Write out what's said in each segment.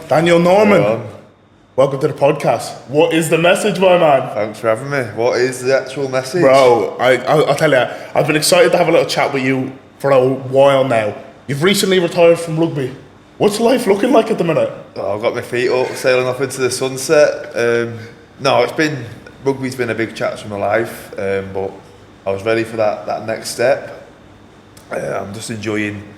Daniel Norman, Hello. welcome to the podcast. What is the message, my man? Thanks for having me. What is the actual message? Bro, I'll tell you, I've been excited to have a little chat with you for a while now. You've recently retired from rugby. What's life looking like at the minute? Oh, I've got my feet up, sailing off into the sunset. Rugby's been a big chapter in my life, but I was ready for that next step. I'm just enjoying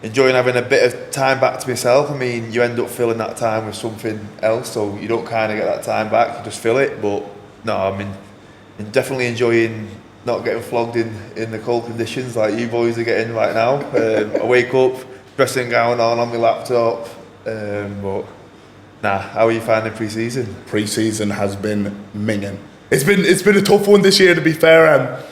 having a bit of time back to myself. I mean, you end up filling that time with something else, so you don't kind of get that time back, you just fill it. But no, I mean, definitely enjoying not getting flogged in the cold conditions like you boys are getting right now. I wake up, dressing gown on my laptop, but nah, how are you finding pre-season? Pre-season has been minging. It's been a tough one this year, to be fair.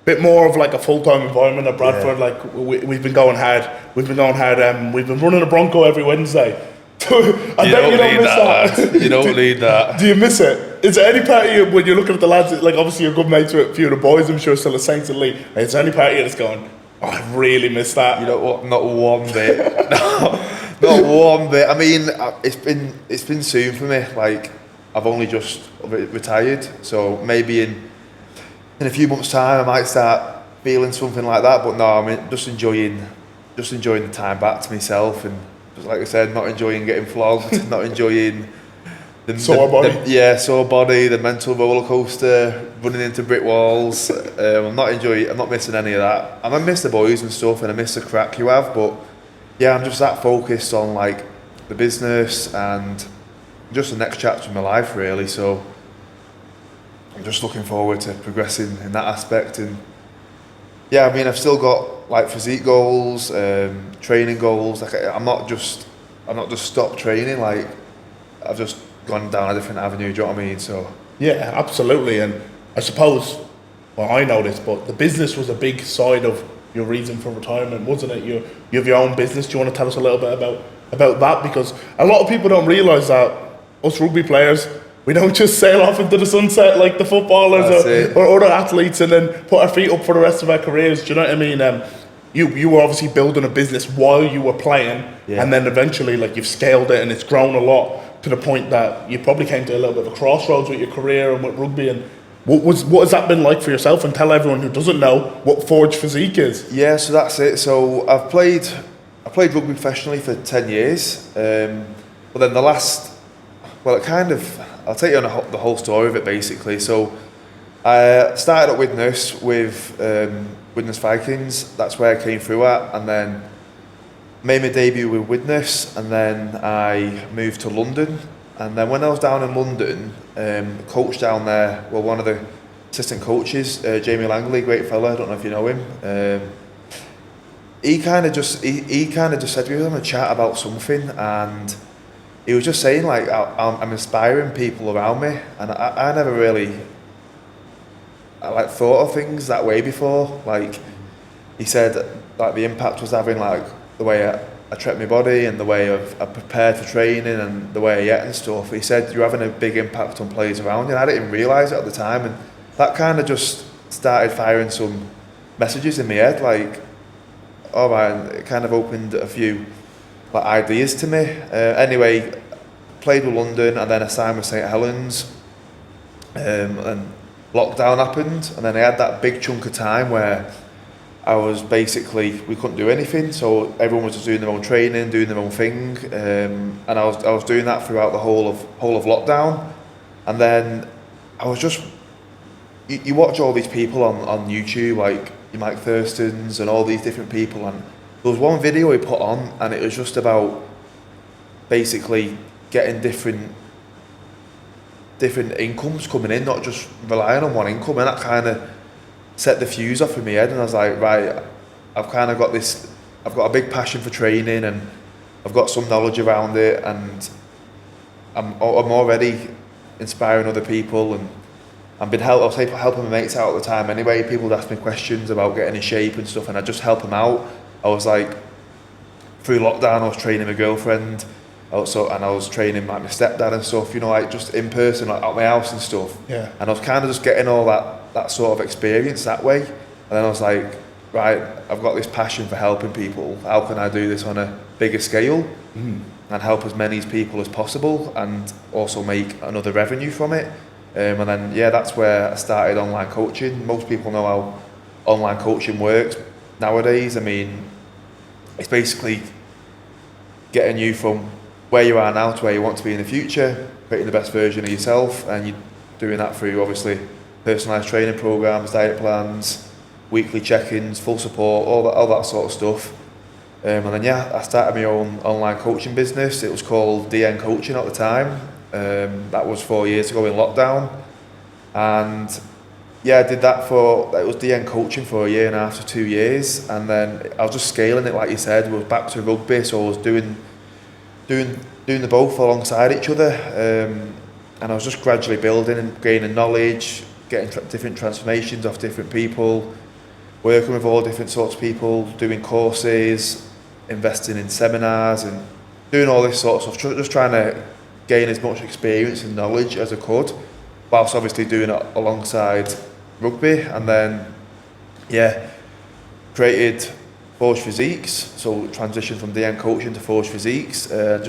Bit more of like a full-time environment at Bradford. Yeah. Like we've been going hard. We've been running a Bronco every Wednesday. I bet you don't miss that. You don't need that. Do you miss it? Is there any part of you, when you're looking at the lads, like obviously you're good mates with a few of the boys, I'm sure still at Saints and Lee. Is there any part of you that's going, oh, I really miss that? You know what? Not one bit. Not one bit. I mean, it's been soon for me. Like, I've only just retired, so maybe in a few months' time I might start feeling something like that. But no, I mean, just enjoying the time back to myself, and just like I said, not enjoying getting flogged, not enjoying sore body, the mental roller coaster, running into brick walls. I'm not missing any of that. I miss the boys and stuff, and I miss the crack you have. But yeah, I'm just that focused on like the business and just the next chapter of my life, really. So I'm just looking forward to progressing in that aspect. And yeah, I mean, I've still got like physique goals, training goals. Like I'm not just stopped training. Like I've just gone down a different avenue. Do you know what I mean? So Yeah, absolutely. And I suppose, well, I know this, but the business was a big side of your reason for retirement, wasn't it? You have your own business. Do you want to tell us a little bit about that? Because a lot of people don't realise that us rugby players, we don't just sail off into the sunset like the footballers or other athletes and then put our feet up for the rest of our careers. Do you know what I mean? You were obviously building a business while you were playing, and then eventually like you've scaled it and it's grown a lot to the point that you probably came to a little bit of a crossroads with your career and with rugby. And what has that been like for yourself? And tell everyone who doesn't know what Forged Physique is. yeah, so that's it. So I played rugby professionally for 10 years, but then I'll take you on the whole story of it basically. So I started at Widnes with Widnes Vikings. That's where I came through at, and then made my debut with Widnes, and then I moved to London. And then when I was down in London, coach down there, well, one of the assistant coaches, Jamie Langley, great fella, I don't know if you know him. He kind of just said we were having a chat about something, and he was just saying like I'm inspiring people around me, and I never really thought of things that way before. Like he said, like the impact was having like the way I treat my body and the way I prepared for training and the way I ate and stuff. He said you're having a big impact on players around you, and I didn't even realise it at the time, and that kind of just started firing some messages in my head. Like, all right, it kind of opened a few like ideas to me. Anyway, played with London, and then I signed with St Helens, and lockdown happened, and then I had that big chunk of time where I was basically, we couldn't do anything, so everyone was just doing their own training, doing their own thing, and I was doing that throughout the whole of lockdown. And then I was just, you watch all these people on YouTube, like Mike Thurston's and all these different people, and there was one video he put on, and it was just about basically getting different incomes coming in, not just relying on one income, and that kind of set the fuse off in my head. And I was like, right, I've got a big passion for training, and I've got some knowledge around it, and I'm already inspiring other people, and I was helping my mates out at the time anyway. People would ask me questions about getting in shape and stuff, and I'd just help them out. I was like, through lockdown, I was training my girlfriend, and I was training like my stepdad and stuff, you know, like just in person, like at my house and stuff. Yeah. And I was kind of just getting all that sort of experience that way. And then I was like, right, I've got this passion for helping people. How can I do this on a bigger scale? and help as many people as possible, and also make another revenue from it. And then that's where I started online coaching. Most people know how online coaching works nowadays. I mean, it's basically getting you from where you are now to where you want to be in the future, creating the best version of yourself, and you're doing that through obviously personalised training programs, diet plans, weekly check-ins, full support, all that sort of stuff. And then I started my own online coaching business. It was called DN Coaching at the time. That was 4 years ago in lockdown, and I did that it was DN Coaching for a year and a half to 2 years, and then I was just scaling it, like you said. We was back to rugby, so I was doing the both alongside each other, and I was just gradually building and gaining knowledge, getting different transformations off different people, working with all different sorts of people, doing courses, investing in seminars, and doing all this sort of stuff, just trying to gain as much experience and knowledge as I could, whilst obviously doing it alongside rugby. And then created Forged Physiques, so transition from DN Coaching to Forged Physiques. I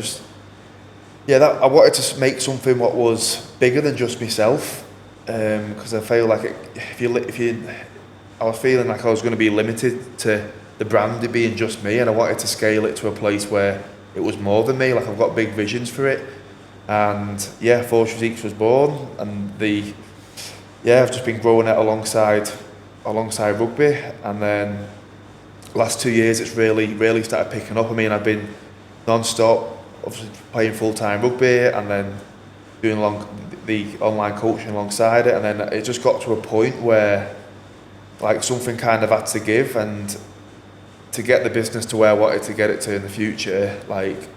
wanted to make something what was bigger than just myself, because I feel like I was feeling like I was going to be limited to the brand being just me, and I wanted to scale it to a place where it was more than me. Like, I've got big visions for it, and Forged Physiques was born, and I've just been growing it alongside rugby, and then last 2 years it's really started picking up. I mean, I've been non-stop, obviously playing full-time rugby, and then doing the online coaching alongside it, and then it just got to a point where like something kind of had to give, and to get the business to where I wanted to get it to in the future, like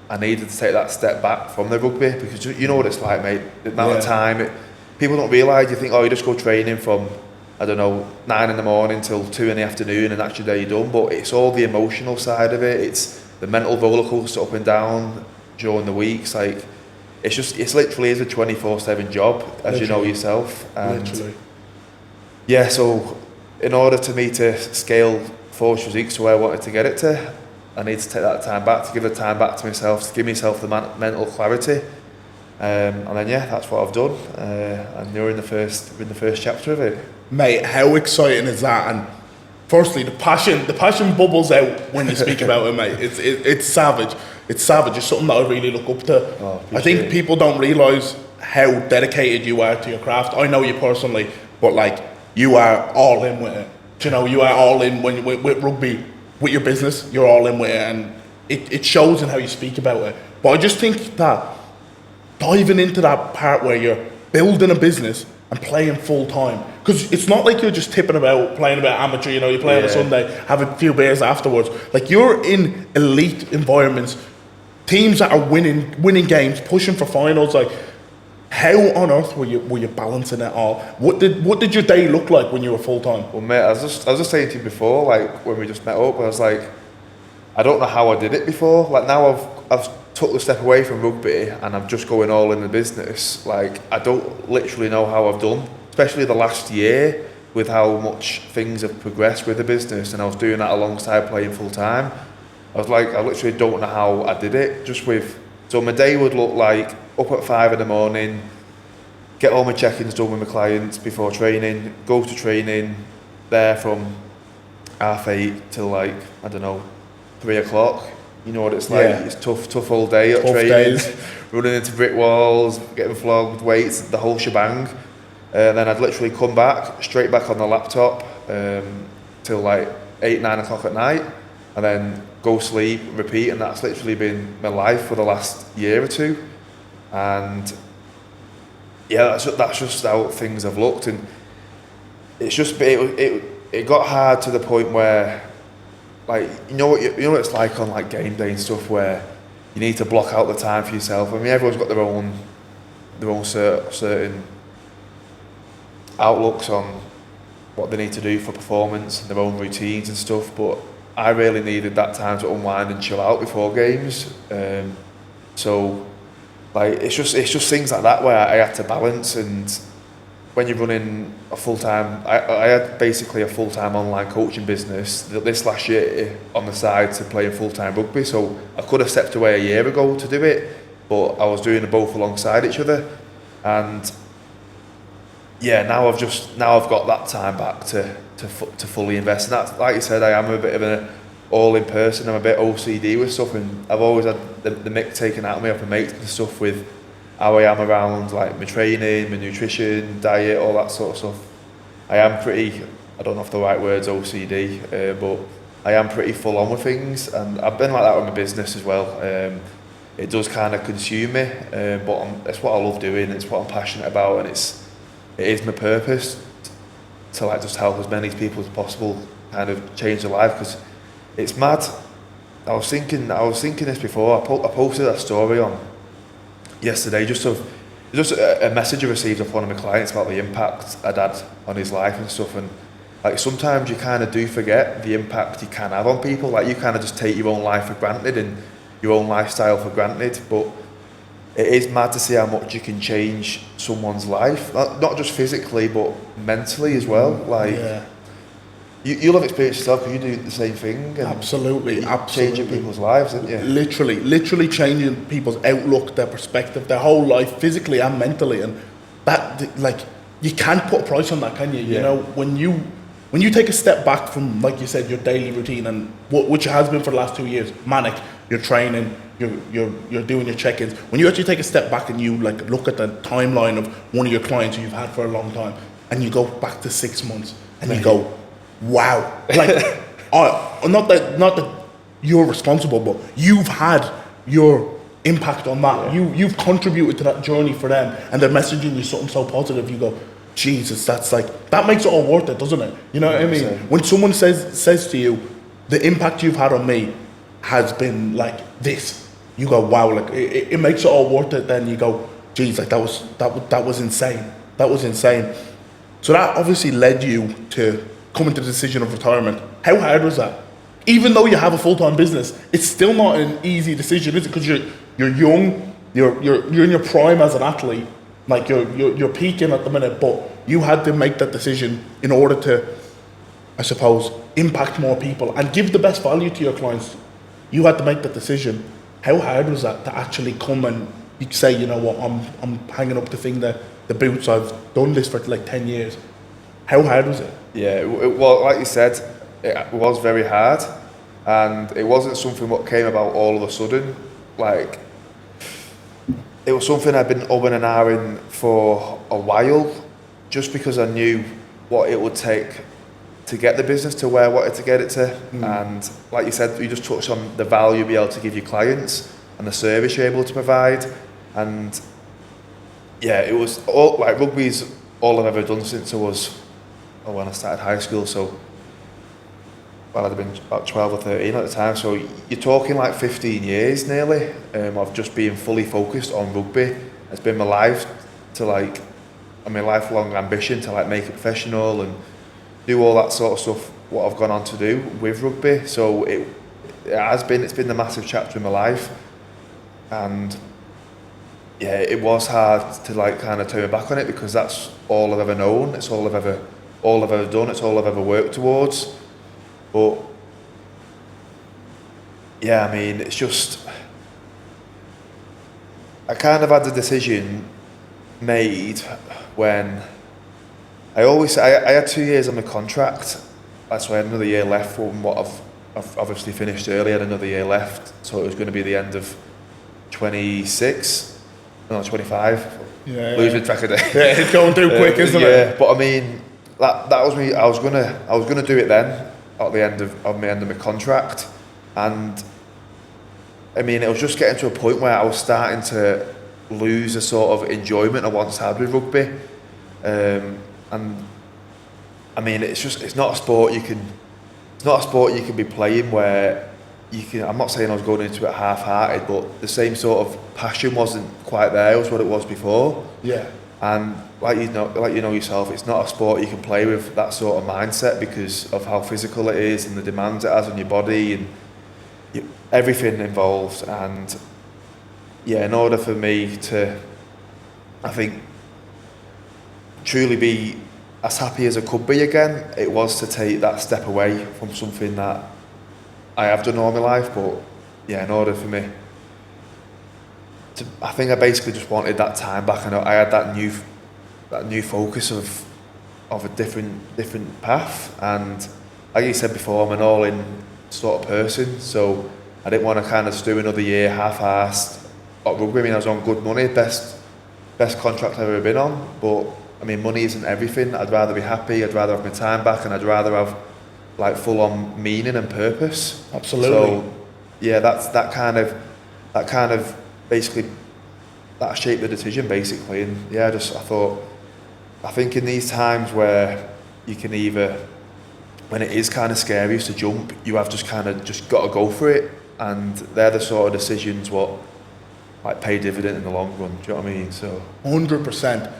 I needed to take that step back from the rugby, because you know what it's like, mate, the amount of time, people don't realise, you think, oh, you just go training from, I don't know, 9 in the morning till 2 in the afternoon and that's your day done, but it's all the emotional side of it, it's the mental rollercoaster up and down during the weeks, like, it's literally is a 24/7 job, as you know yourself, and so in order to me to scale Forged Physiques to where I wanted to get it to, I need to take that time back, to give the time back to myself, to give myself the mental clarity, and then that's what I've done, and you're in the first chapter of it. Mate, how exciting is that? And firstly, the passion bubbles out when you speak about it, mate. It's savage. It's savage. It's something that I really look up to. I think people don't realise how dedicated you are to your craft. I know you personally, but like, you are all in with it. You know, you are all in when with rugby, with your business. You're all in with it, and it shows in how you speak about it. But I just think that diving into that part where you're building a business and playing full time, because it's not like you're just tipping about, playing about amateur. You know, you play on a Sunday, have a few beers afterwards. Like, you're in elite environments, teams that are winning games, pushing for finals. Like, how on earth were you balancing it all? What did your day look like when you were full time? Well, mate, I was just saying to you before, like when we just met up, I was like, I don't know how I did it before. Like, now I've took the step away from rugby and I'm just going all in the business. Like, I don't literally know how I've done, especially the last year, with how much things have progressed with the business, and I was doing that alongside playing full time. I was like, I literally don't know how I did it. So my day would look like up at 5 in the morning, get all my check-ins done with my clients before training, go to training there from 8:30 till like, I don't know, 3 o'clock. You know what it's like, it's tough all day at training, running into brick walls, getting flogged, weights, the whole shebang. Then I'd literally come back, straight back on the laptop till like 8, 9 o'clock at night, and then go sleep, repeat, and that's literally been my life for the last year or two. And that's just how things have looked, and it's just it got hard to the point where, like, you know what it's like on like game day and stuff, where you need to block out the time for yourself. I mean, everyone's got their own certain outlooks on what they need to do for performance and their own routines and stuff, but I really needed that time to unwind and chill out before games. So like, it's just things like that where I had to balance, and when you're running a full-time, I had basically a full-time online coaching business this last year on the side to playing full-time rugby, so I could have stepped away a year ago to do it, but I was doing them both alongside each other, and yeah, now I've got that time back to fully invest, and that's, like you said, I am a bit of an all-in person. I'm a bit OCD with stuff, and I've always had the mick taken out of me off my mates and stuff with how I am around like my training, my nutrition, diet, all that sort of stuff. I am pretty, I don't know if the right word's OCD, but I am pretty full on with things, and I've been like that with my business as well. It does kind of consume me, but it's what I love doing, it's what I'm passionate about, and it is my purpose to like just help as many people as possible kind of change their life, because it's mad. I was thinking this before. I posted a story on yesterday, just a message I received off one of my clients about the impact I'd had on his life and stuff, and like sometimes you kind of do forget the impact you can have on people. Like you kind of just take your own life for granted and your own lifestyle for granted, but it is mad to see how much you can change someone's life, not just physically but mentally as well. Like you'll have experienced yourself because you do the same thing. And absolutely. Changing people's lives, isn't you? Literally changing people's outlook, their perspective, their whole life, physically and mentally. And that, like, you can't put a price on that, can you? You know, when you take a step back from, like you said, your daily routine, and which has been for the last 2 years, manic, you're training, you're doing your check-ins. When you actually take a step back and you like look at the timeline of one of your clients who you've had for a long time, and you go back to 6 months, and you go, wow, like, not that you're responsible, but you've had your impact on that. You've contributed to that journey for them, and they're messaging you something so positive. You go, Jesus, that makes it all worth it, doesn't it? You know what I mean? When someone says to you, the impact you've had on me has been like this, you go, wow, like it makes it all worth it. Then you go, geez, like that was insane. That was insane. So that obviously led you to coming to the decision of retirement. How hard was that? Even though you have a full-time business, it's still not an easy decision, is it? Because you're young, you're in your prime as an athlete, like you're peaking at the minute, but you had to make that decision in order to, I suppose, impact more people and give the best value to your clients. You had to make that decision. How hard was that to actually come and you say, you know what, I'm hanging up the boots, I've done this for like 10 years. How hard was it? Yeah, well, like you said, it was very hard, and it wasn't something that came about all of a sudden. Like, it was something I'd been umming and ahhing for a while, just because I knew what it would take to get the business to where I wanted to get it to. And like you said, you just touched on the value you'll be able to give your clients and the service you're able to provide. And yeah, it was all, like, rugby's all I've ever done since when I started high school. So, well, I'd have been about 12 or 13 at the time. So you're talking like 15 years nearly of just being fully focused on rugby. It's been my life to my lifelong ambition to like make it professional and do all that sort of stuff, what I've gone on to do with rugby. So it's been the massive chapter in my life. And yeah, it was hard to like kind of turn back on it, because that's all I've ever known. It's all I've ever done. It's all I've ever worked towards. But yeah, I mean, it's just, I kind of had the decision made when I had 2 years on the contract. That's why I had another year left from what I've obviously finished early. I had another year left, so it was going to be the end of 25. Losing track of day. Yeah, it's going through quick, isn't it? Yeah, but I mean, that was me. I was gonna do it then at the end of my contract, and I mean, it was just getting to a point where I was starting to lose the sort of enjoyment I once had with rugby, and I mean, it's not a sport you can be playing where you can. I'm not saying I was going into it half-hearted, but the same sort of passion wasn't quite there as what it was before. Yeah. And like you know yourself, it's not a sport you can play with that sort of mindset because of how physical it is and the demands it has on your body and everything involved. And yeah, in order for me to, I think, truly be as happy as I could be again, it was to take that step away from something that I have done all my life. But yeah, in order for me to, I think I basically just wanted that time back, and I had that new focus of a different path. And like you said before, I'm an all-in sort of person, so I didn't want to kind of just do another year half-assed. At rugby, I mean, I was on good money, best contract I've ever been on, but I mean, money isn't everything. I'd rather be happy, I'd rather have my time back, and I'd rather have like full-on meaning and purpose. Absolutely. So yeah, that kind of basically that shaped the decision basically. And yeah, I think in these times where you can either, when it is kind of scary to jump, you have just got to go for it, and they're the sort of decisions what like pay dividend in the long run. Do you know what I mean? So 100%.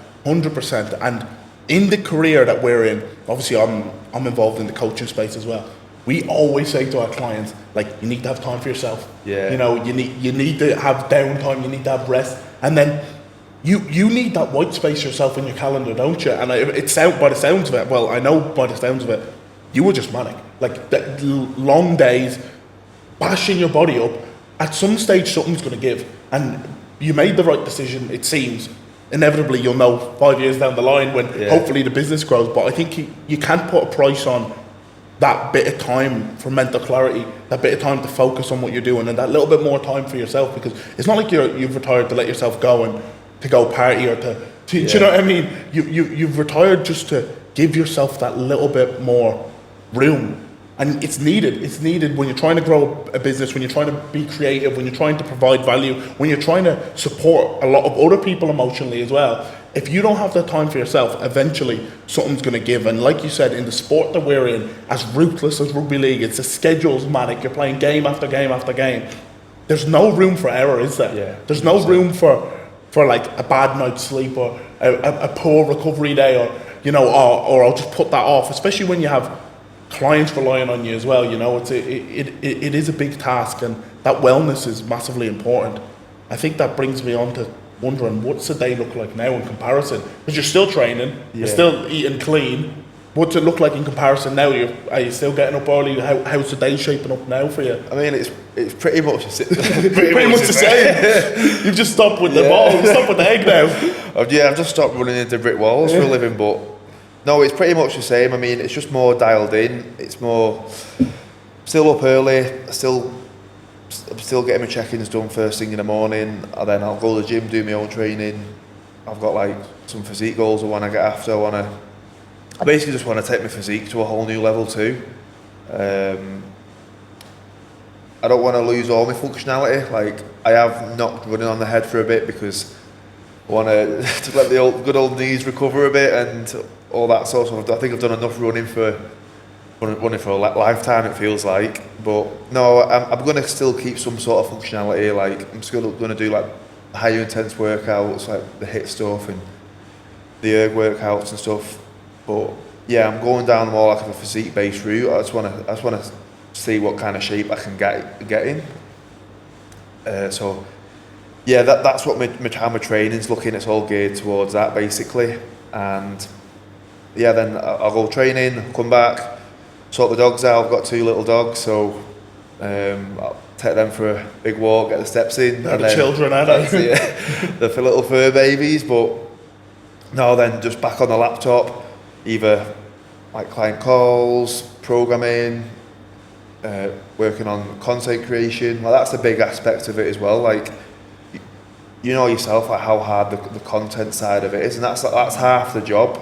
And in the career that we're in, obviously I'm involved in the coaching space as well. We always say to our clients, like, you need to have time for yourself. Yeah. You know, you need to have downtime, you need to have rest, and then you need that white space yourself in your calendar, don't you? And by the sounds of it, well, I know by the sounds of it, you were just manic. Like, long days, bashing your body up. At some stage, something's going to give. And you made the right decision, it seems. Inevitably, you'll know 5 years down the line when hopefully the business grows. But I think you can't put a price on that bit of time for mental clarity, that bit of time to focus on what you're doing, and that little bit more time for yourself, because it's not like you've retired to let yourself go and to go party or to do you know what I mean? You've retired just to give yourself that little bit more room. And it's needed. It's needed when you're trying to grow a business, when you're trying to be creative, when you're trying to provide value, when you're trying to support a lot of other people emotionally as well. If you don't have that time for yourself, eventually something's going to give. And like you said, in the sport that we're in, as ruthless as rugby league, it's the schedule's manic. You're playing game after game after game. There's no room for error, is there? Yeah. There's no room for like a bad night's sleep or a poor recovery day, or or I'll just put that off. Especially when you have clients relying on you as well. You know, it is a big task, and that wellness is massively important. I think that brings me on to wondering, what's the day look like now in comparison? Because you're still training, you're still eating clean. What's it look like in comparison now? Are you still getting up early? How's the day shaping up now for you? I mean, it's pretty much pretty much the same. You've just stopped with the ball, you've stopped with the egg now. I've just stopped running into brick walls for a living, but no, it's pretty much the same. I mean, it's just more dialed in. It's more still up early. I'm still getting my check-ins done first thing in the morning, and then I'll go to the gym, do my own training. I've got like some physique goals I want to get after. I basically just want to take my physique to a whole new level too. I don't want to lose all my functionality. Like, I have knocked running on the head for a bit because I want to let the good old knees recover a bit and all that sort of stuff. I think I've done enough running for a lifetime, it feels like. But no, I'm going to still keep some sort of functionality. Like, I'm still going to do like higher intense workouts, like the HIIT stuff and the erg workouts and stuff. But yeah, I'm going down more like a physique based route. I just want to see what kind of shape I can get in. So yeah, that's what how my training's looking. It's all geared towards that basically. And yeah, then I'll go training, come back, sort the dogs out. I've got 2 little dogs, so I'll take them for a big walk, get the steps in. They're the children, are they? Yeah, they're for little fur babies. But no, then just back on the laptop, either like client calls, programming, working on content creation. Well, that's the big aspect of it as well. Like, you know yourself, like how hard the content side of it is, and that's half the job.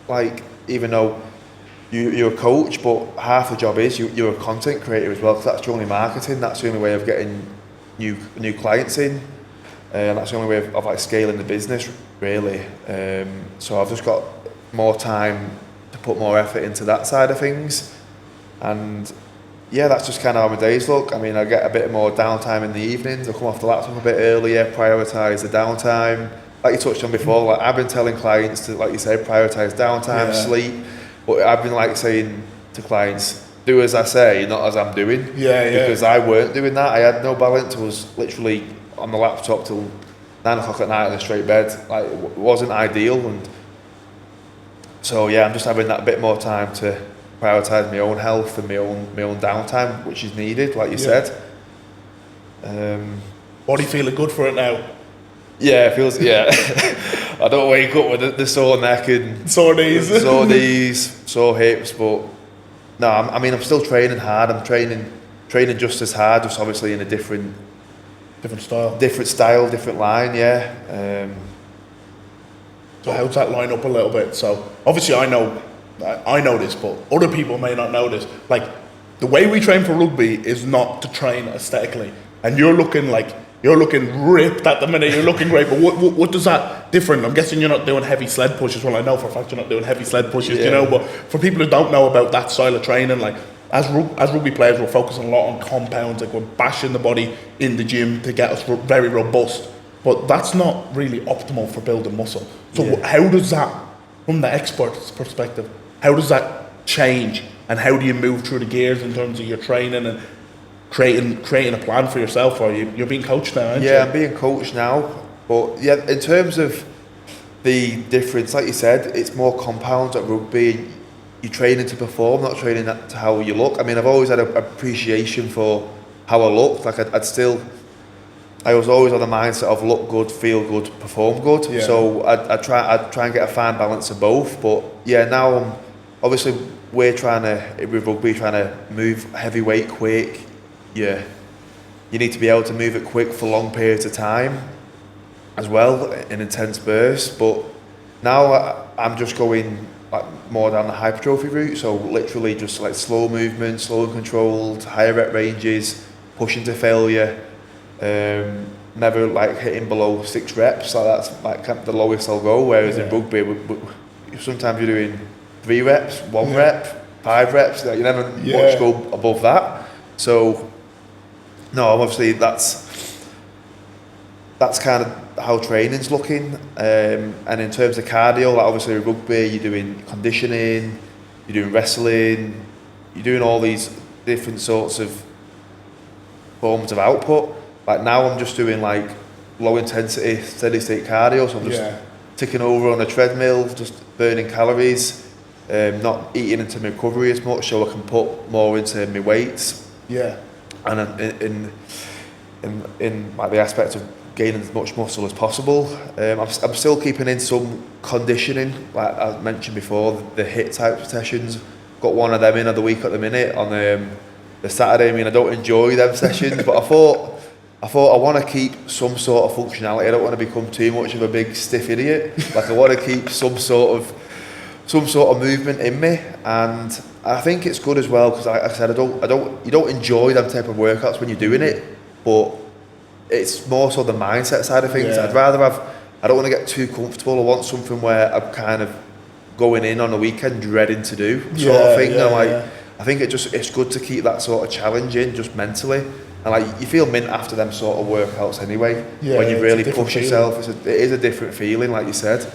Like, even though you're a coach, but half the job is you're a content creator as well, because that's the only marketing, that's the only way of getting new clients in, and that's the only way of like scaling the business really. So I've just got more time to put more effort into that side of things, and yeah, that's just kind of how my days look. I mean, I get a bit more downtime in the evenings. I come off the laptop a bit earlier, prioritise the downtime. Like you touched on before, like I've been telling clients to, like you said, prioritise downtime, sleep. But I've been like saying to clients, do as I say, not as I'm doing. Because I weren't doing that. I had no balance. I was literally on the laptop till 9 o'clock at night in a straight bed. Like, it wasn't ideal. And So yeah, I'm just having that bit more time to prioritise my own health and my own downtime, which is needed, like you said. Body feeling good for it now? Yeah, it feels, yeah. I don't wake up with the sore neck and Sore knees. sore knees, sore hips, but no, I'm still training hard. I'm training just as hard, just obviously in a different style, different line, yeah. So how's that line up a little bit? So obviously I know this, but other people may not know this. Like, the way we train for rugby is not to train aesthetically, and you're looking ripped at the minute. You're looking great, but what does that different? I'm guessing you're not doing heavy sled pushes. Well, I know for a fact you're not doing heavy sled pushes, you know. But for people who don't know about that style of training, like as rugby players, we're focusing a lot on compounds. Like, we're bashing the body in the gym to get us very robust. But that's not really optimal for building muscle. So how does that, from the expert's perspective, how does that change? And how do you move through the gears in terms of your training and creating a plan for yourself? Or you're being coached now, aren't you? Yeah, I'm being coached now. But yeah, in terms of the difference, like you said, it's more compounds at rugby. You're training to perform, not training to how you look. I mean, I've always had an appreciation for how I looked. Like, I was always on the mindset of look good, feel good, perform good. Yeah. So I try and get a fine balance of both. But yeah, now obviously with rugby, trying to move heavyweight quick. Yeah, you need to be able to move it quick for long periods of time as well, in intense bursts. But now I'm just going like more down the hypertrophy route. So literally just like slow movement, slow and controlled, higher rep ranges, pushing to failure. Never like hitting below 6 reps. So that's like the lowest I'll go. Whereas in rugby, sometimes you're doing 3 reps, 1 rep, 5 reps. You never much go above that. So no, obviously that's kind of how training's looking. And in terms of cardio, like obviously with rugby, you're doing conditioning, you're doing wrestling, you're doing all these different sorts of forms of output. Like now I'm just doing like low intensity, steady state cardio, so I'm just ticking over on a treadmill, just burning calories, not eating into my recovery as much, so I can put more into my weights. Yeah. And in like the aspect of gaining as much muscle as possible. I'm still keeping in some conditioning, like I mentioned before, the HIIT type sessions. Got one of them in of the week at the minute on the Saturday. I mean, I don't enjoy them sessions, but I thought I want to keep some sort of functionality. I don't want to become too much of a big stiff idiot. Like, I want to keep some sort of movement in me, and I think it's good as well because, like I said, you don't enjoy them type of workouts when you're doing it, but it's more so the mindset side of things. I don't want to get too comfortable. I want something where I'm kind of going in on the weekend dreading to do sort of thing. I think it's good to keep that sort of challenge in just mentally. And like, you feel mint after them sort of workouts anyway. When you really push yourself, it is a different feeling, like you said.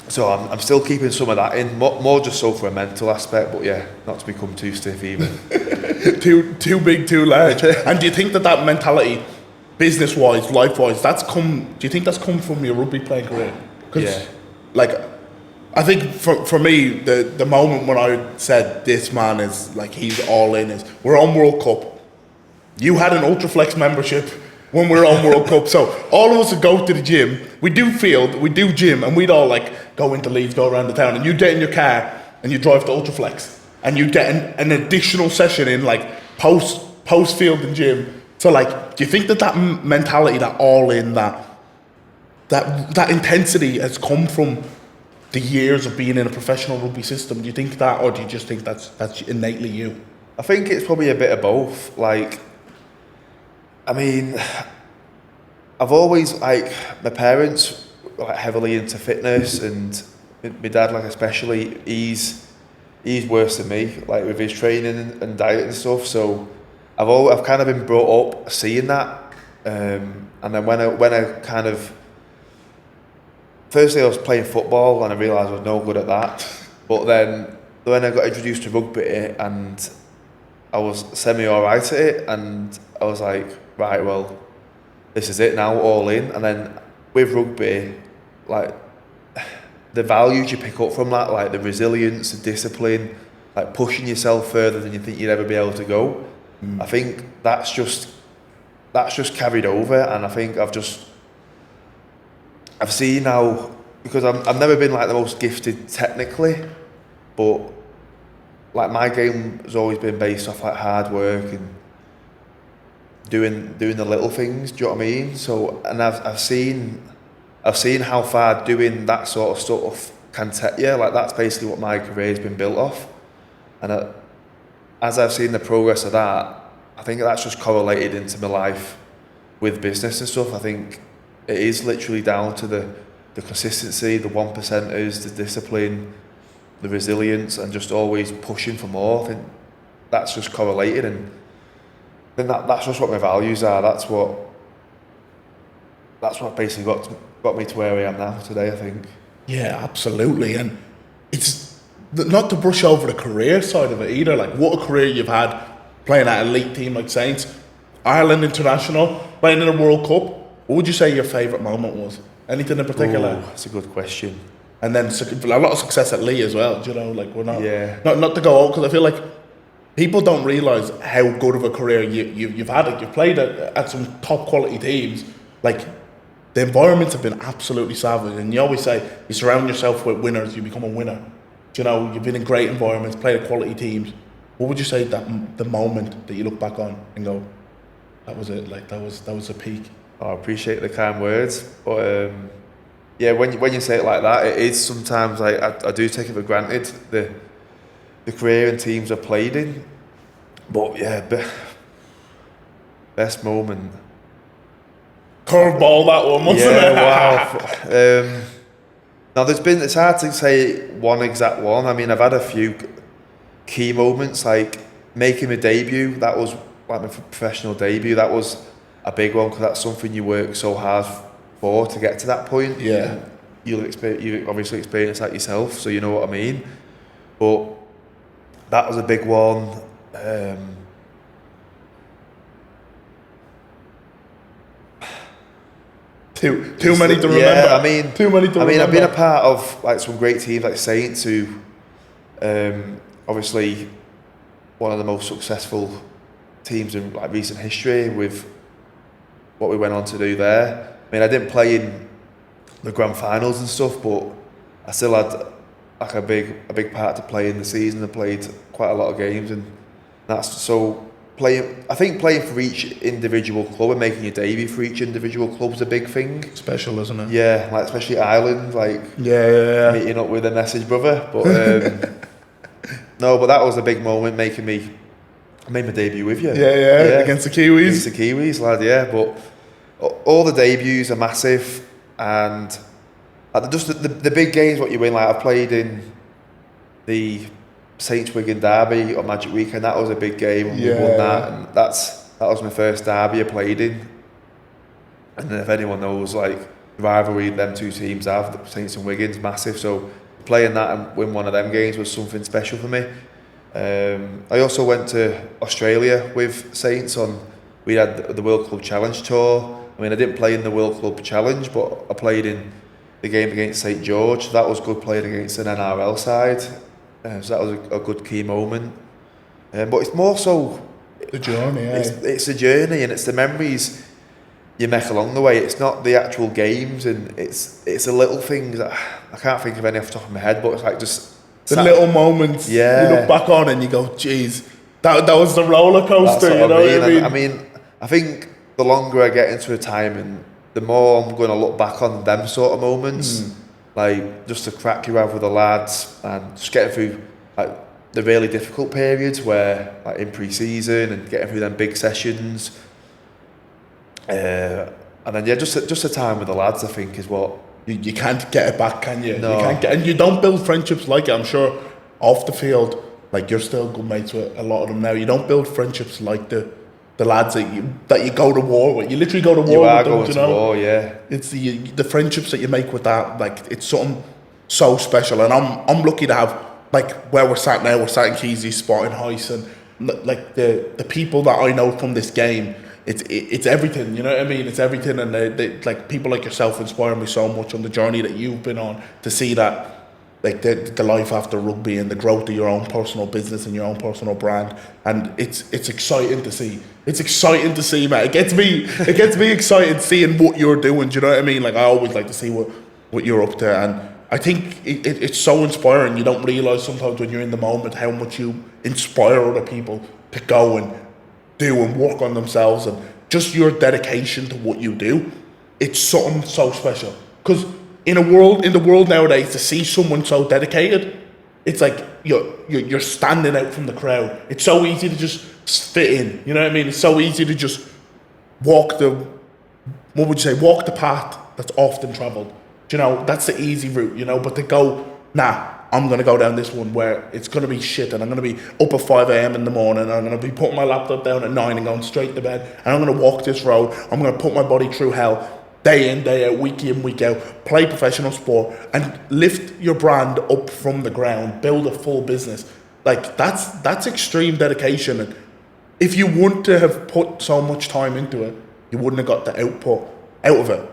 So I'm still keeping some of that in, more just so for a mental aspect, but yeah, not to become too stiff either. too big, too large. And do you think that mentality, business-wise, life-wise, do you think that's come from your rugby playing career? Because, like, I think for me, the moment when I said this man is like, he's all in, is we're on World Cup. You had an Ultraflex membership when we were on World Cup, so all of us would go to the gym. We do field, we do gym, and we'd all like go into Leeds, go around the town, and you get in your car and you drive to Ultraflex, and you get an additional session in like post field and gym. So like, do you think that mentality, that all in, that intensity has come from the years of being in a professional rugby system? Do you think that, or do you just think that's innately you? I think it's probably a bit of both. Like, I mean, I've always, like, my parents were like heavily into fitness, and my dad, like, especially, he's worse than me, like with his training and diet and stuff. So I've kind of been brought up seeing that, and then when I kind of, firstly I was playing football and I realised I was no good at that, but then when I got introduced to rugby and I was semi alright at it, and I was like, right, well, this is it now, all in. And then with rugby, like, the values you pick up from that, like the resilience, the discipline, like pushing yourself further than you think you'd ever be able to go. I think that's just carried over, and I think I've seen now, because I've never been like the most gifted technically, but like my game has always been based off like hard work and doing the little things. Do you know what I mean? So, and I've seen how far doing that sort of stuff can take you. Like that's basically what my career's been built off. And as I've seen the progress of that, I think that's just correlated into my life with business and stuff. I think it is literally down to the consistency, the 1%ers, the discipline, the resilience, and just always pushing for more. I think that's just correlated, and then that's just what my values are. That's what basically got me to where I am now today, I think. Yeah, absolutely. And it's not to brush over the career side of it either. Like, what a career you've had playing at an elite team like Saints, Ireland international, playing in a World Cup. What would you say your favourite moment was? Anything in particular? Ooh, that's a good question. And then a lot of success at Lee as well. Do you know, like, we're not not to go out, because I feel like people don't realise how good of a career you've had. Like, you've played at some top quality teams. Like, the environments have been absolutely savage, and you always say you surround yourself with winners, you become a winner. Do you know, you've been in great environments, played at quality teams. What would you say that the moment that you look back on and go, that was it? Like, that was a peak. I appreciate the kind words, but yeah, when you say it like that, it is sometimes like I do take it for granted the career and teams I've played in. But yeah, best moment. Curveball, that one, wasn't it? Wow. Now it's hard to say one exact one. I mean, I've had a few key moments, like making my debut. That was like my professional debut. That was a big one, because that's something you work so hard for to get to that point. Yeah. You obviously experience that yourself, so you know what I mean. But that was a big one. Too many to remember. Yeah, I mean, too many to remember. I mean, I've been a part of like some great teams like Saints, who obviously one of the most successful teams in like recent history with what we went on to do there. I mean, I didn't play in the grand finals and stuff, but I still had like a big part to play in the season. I played quite a lot of games, and that's so playing. I think playing for each individual club and making your debut for each individual club is a big thing. Special, isn't it? Yeah, like especially Ireland, like yeah. meeting up with a message brother. But no, but that was a big moment, I made my debut with you. Yeah, against the Kiwis. Against the Kiwis, lad, yeah. But all the debuts are massive, and just the big games what you win. Like I've played in the Saints Wigan derby on Magic Weekend. That was a big game. We won that, and that was my first derby I played in. And if anyone knows, like the rivalry them two teams have, the Saints and Wigan's massive. So playing that and win one of them games was something special for me. I also went to Australia with Saints we had the World Club Challenge tour. I mean, I didn't play in the World Club Challenge, but I played in the game against St George. That was good, playing against an NRL side. So that was a good key moment. But it's more so the journey. It's the journey, and it's the memories you make along the way. It's not the actual games, and it's the little things that I can't think of any off the top of my head. But it's like just the little moments. Yeah. You look back on and you go, "Geez, that was the roller coaster." You know what I mean? I mean, I think the longer I get into retirement, the more I'm going to look back on them sort of moments. Like just the crack you have with the lads, and just getting through like the really difficult periods where like in pre-season and getting through them big sessions. And then just the time with the lads, I think, is what you can't get it back, can you? No. You can't and you don't build friendships like it. I'm sure off the field, like you're still good mates with a lot of them now. You don't build friendships like the lads that you go to war with. You literally go to war with them. You know? War, yeah. It's the friendships that you make with that. Like it's something so special, and I'm lucky to have like where we're sat now. We're sat in Keezy's spot in Heist, and like the people that I know from this game. it's everything. You know what I mean? It's everything, and like people like yourself inspire me so much on the journey that you've been on to see that. Like the life after rugby and the growth of your own personal business and your own personal brand, and it's exciting to see. It's exciting to see, man. It gets me excited seeing what you're doing. Do you know what I mean? Like I always like to see what you're up to, and I think it's so inspiring. You don't realize sometimes when you're in the moment how much you inspire other people to go and do and work on themselves, and just your dedication to what you do. It's something so special because. In the world nowadays, to see someone so dedicated, it's like you're standing out from the crowd. It's so easy to just fit in. You know what I mean? It's so easy to just walk the path that's often travelled. You know, that's the easy route. You know, but to go, nah, I'm gonna go down this one where it's gonna be shit, and I'm gonna be up at 5 a.m. in the morning. And I'm gonna be putting my laptop down at 9 and going straight to bed. And I'm gonna walk this road. I'm gonna put my body through hell. Day in, day out, week in, week out, play professional sport and lift your brand up from the ground, build a full business. Like that's extreme dedication. And if you wouldn't to have put so much time into it, you wouldn't have got the output out of it.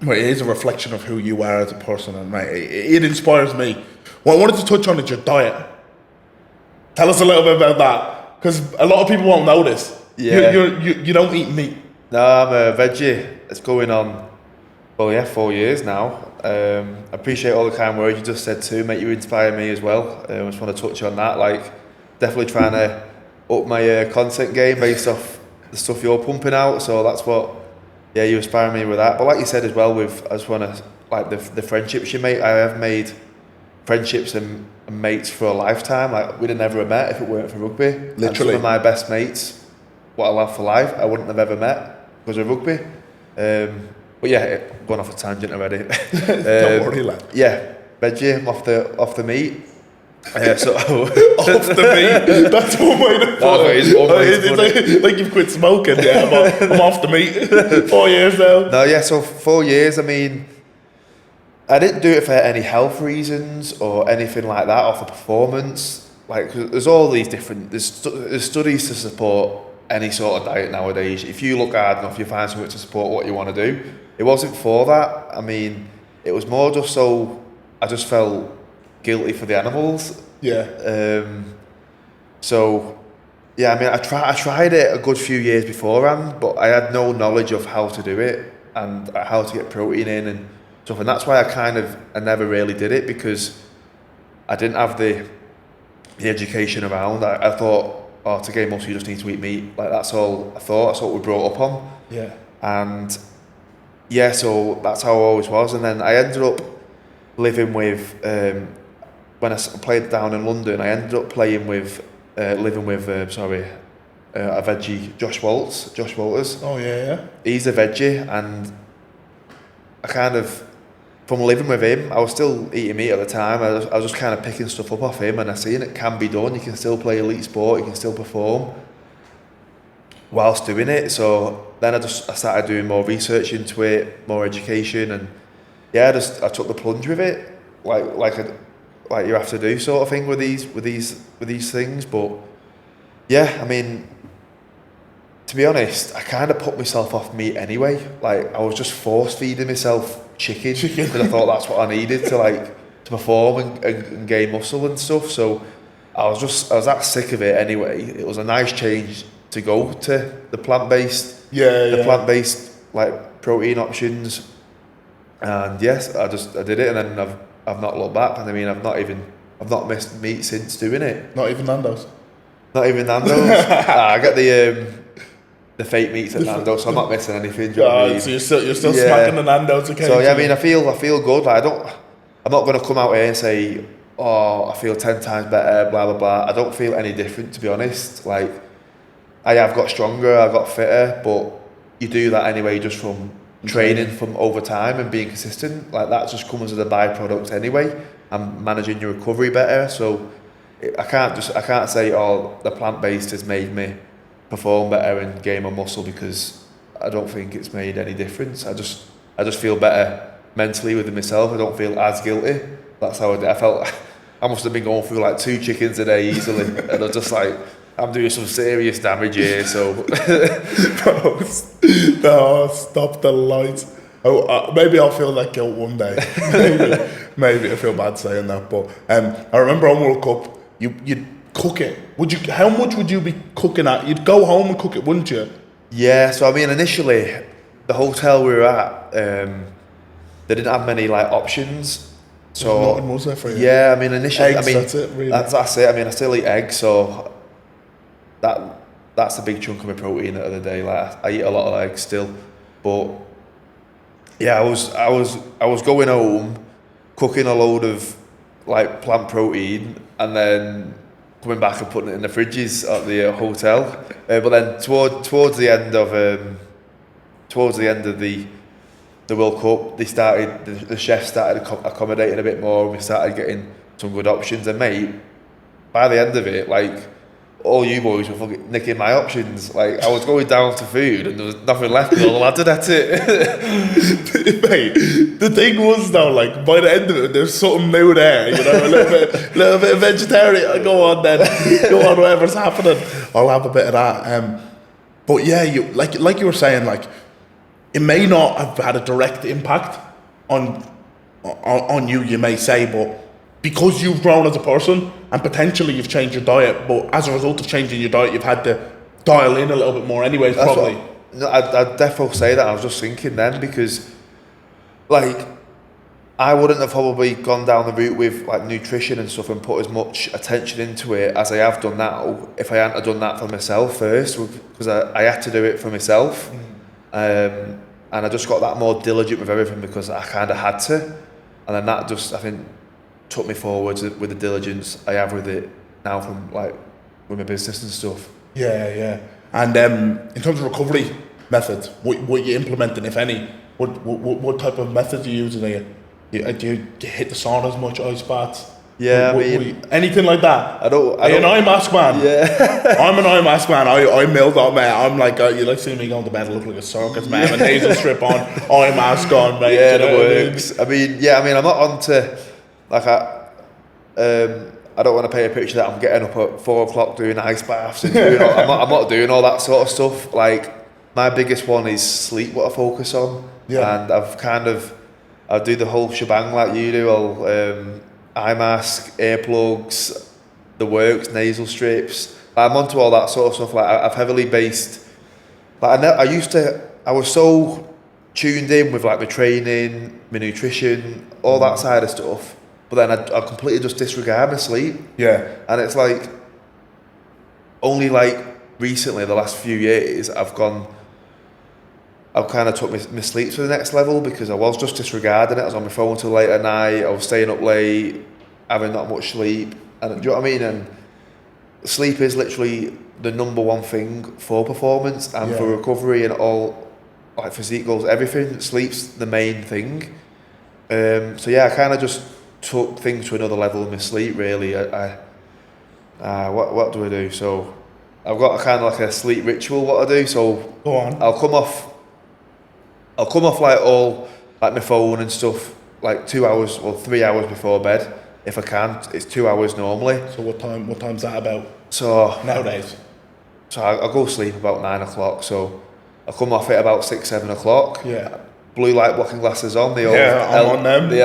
But it is a reflection of who you are as a person, and mate, it inspires me. What I wanted to touch on is your diet. Tell us a little bit about that, because a lot of people won't know this. Yeah. You don't eat meat. No, I'm a veggie. It's going on, 4 years now. I appreciate all the kind words you just said too, mate. You inspire me as well. I just want to touch on that. Like, definitely trying to up my content game based off the stuff you're pumping out. So that's what, you inspire me with that. But like you said as well, I just want to, like the friendships you make. I have made friendships and mates for a lifetime. Like, we'd have never met if it weren't for rugby. Literally. And some of my best mates, what I love for life, I wouldn't have ever met because of rugby. But yeah, going off a tangent already. Don't worry, lad. Yeah, veggie, I'm off the meat. So off the meat. That's one way to put it. It's like you've quit smoking. Yeah, I'm off the meat. 4 years now. No, yeah. So 4 years. I mean, I didn't do it for any health reasons or anything like that, or for performance. Like, there's all these different. There's studies to support any sort of diet nowadays. If you look hard enough, you find something to support what you want to do. It wasn't for that. I mean, it was more just so I just felt guilty for the animals. Yeah. So, yeah, I mean, I tried it a good few years beforehand, but I had no knowledge of how to do it and how to get protein in and stuff. And that's why I never really did it, because I didn't have the education around. I thought, to gain muscle, you just need to eat meat. Like, that's all I thought. That's what we brought up on. Yeah. And yeah, so that's how I always was. And then I ended up living with, when I played down in London, I ended up living with a veggie, Josh Walters. Oh yeah. He's a veggie, and I kind of, from living with him, I was still eating meat at the time. I was just kind of picking stuff up off him, and I seen it can be done. You can still play elite sport, you can still perform whilst doing it. So then I started doing more research into it, more education, and yeah, I took the plunge with it, like you have to do sort of thing with these things. But yeah, I mean, to be honest, I kind of put myself off meat anyway. Like, I was just force feeding myself chicken because I thought that's what I needed to perform and gain muscle and stuff. So I was that sick of it anyway. It was a nice change to go to the plant-based, plant-based like protein options. And yes, I did it, and then I've not looked back. And I mean, I've not missed meat since doing it. Not even Nando's. I get the fake meats at Nando's, so I'm not missing anything. Do you know what I mean? So you're still smacking the Nando's occasionally. So yeah, I mean, I feel good. Like, I'm not going to come out here and say, oh, I feel 10 times better, blah blah blah. I don't feel any different, to be honest. Like, I have got stronger, I've got fitter, but you do that anyway just from training from over time and being consistent. Like, that just comes as a byproduct anyway. I'm managing your recovery better, so I can't say, oh, the plant-based has made me perform better and gain my muscle, because I don't think it's made any difference. I just feel better mentally within myself. I don't feel as guilty. That's how I felt. I must have been going through like 2 chickens a day easily, and I was just like, I'm doing some serious damage here, so No, stop the lights. Oh, maybe I'll feel that guilt one day. Maybe I feel bad saying that, but I remember on World Cup, you'd cook it. Would you? How much would you be cooking at? You'd go home and cook it, wouldn't you? yeah. So I mean, initially, the hotel we were at, they didn't have many like options. So Nothing was there for you? yeah, I mean, initially, Eggs, I mean, that's it, really. that's it. I mean, I still eat eggs, so that's a big chunk of my protein of the day. Like I eat a lot of eggs still, but yeah, I was going home, cooking a load of like plant protein, and then coming back and putting it in the fridges at the hotel. But then towards the end of the World Cup, the chefs started accommodating a bit more. And we started getting some good options, and mate, by the end of it, like, all you boys were fucking nicking my options. Like, I was going down to food and there was nothing left because all the lads had at it. Mate, the thing was though, like, by the end of it, there's something new there, you know, a little bit of vegetarian. Go on then, go on, whatever's happening, I'll have a bit of that. But yeah, you like you were saying, like, it may not have had a direct impact on you, you may say, but because you've grown as a person and potentially you've changed your diet, but as a result of changing your diet, you've had to dial in a little bit more anyways, probably. I'd definitely say that. I was just thinking then, because like, I wouldn't have probably gone down the route with like nutrition and stuff and put as much attention into it as I have done now if I hadn't have done that for myself first, because I had to do it for myself. And I just got that more diligent with everything because I kind of had to, and then that just, I think, took me forwards with the diligence I have with it now from like with my business and stuff. Yeah. And in terms of recovery methods, what you implementing, if any, what type of methods are you using? Do you hit the sauna as much, ice baths? Yeah, I mean, anything like that. I don't. Are you an eye mask man? Yeah, I'm an eye mask man. I milled up, man. I'm like, you like seeing me going to bed, I look like a circus man. I have a nasal strip on, eye mask on, mate. yeah, you know it works. I mean, I'm not onto like I don't want to paint a picture that I'm getting up at 4 o'clock doing ice baths and I'm not doing all that sort of stuff. Like, my biggest one is sleep, what I focus on. Yeah. And I do the whole shebang like you do. I'll eye mask, earplugs, the works, nasal strips. I'm onto all that sort of stuff. Like, I've heavily based. Like, I was so tuned in with like my training, my nutrition, all that side of stuff. But then I completely just disregard my sleep. Yeah. And it's like, only like recently, the last few years, I've kind of took my sleep to the next level, because I was just disregarding it. I was on my phone till late at night, I was staying up late, having not much sleep. And do you know what I mean? And sleep is literally the number one thing for performance and for recovery and all, like, physique goals, everything. Sleep's the main thing. So yeah, I kind of just took things to another level in my sleep, really. What do I do? So I've got a kind of like a sleep ritual, what I do. So go on. I'll come off like all, like, my phone and stuff, like 2 hours or 3 hours before bed. If I can, it's 2 hours normally. So what time's that about? So nowadays. So I go sleep about 9 o'clock. So I come off at about 6, 7 o'clock. Yeah. Blue light blocking glasses on. The old I'm on them. The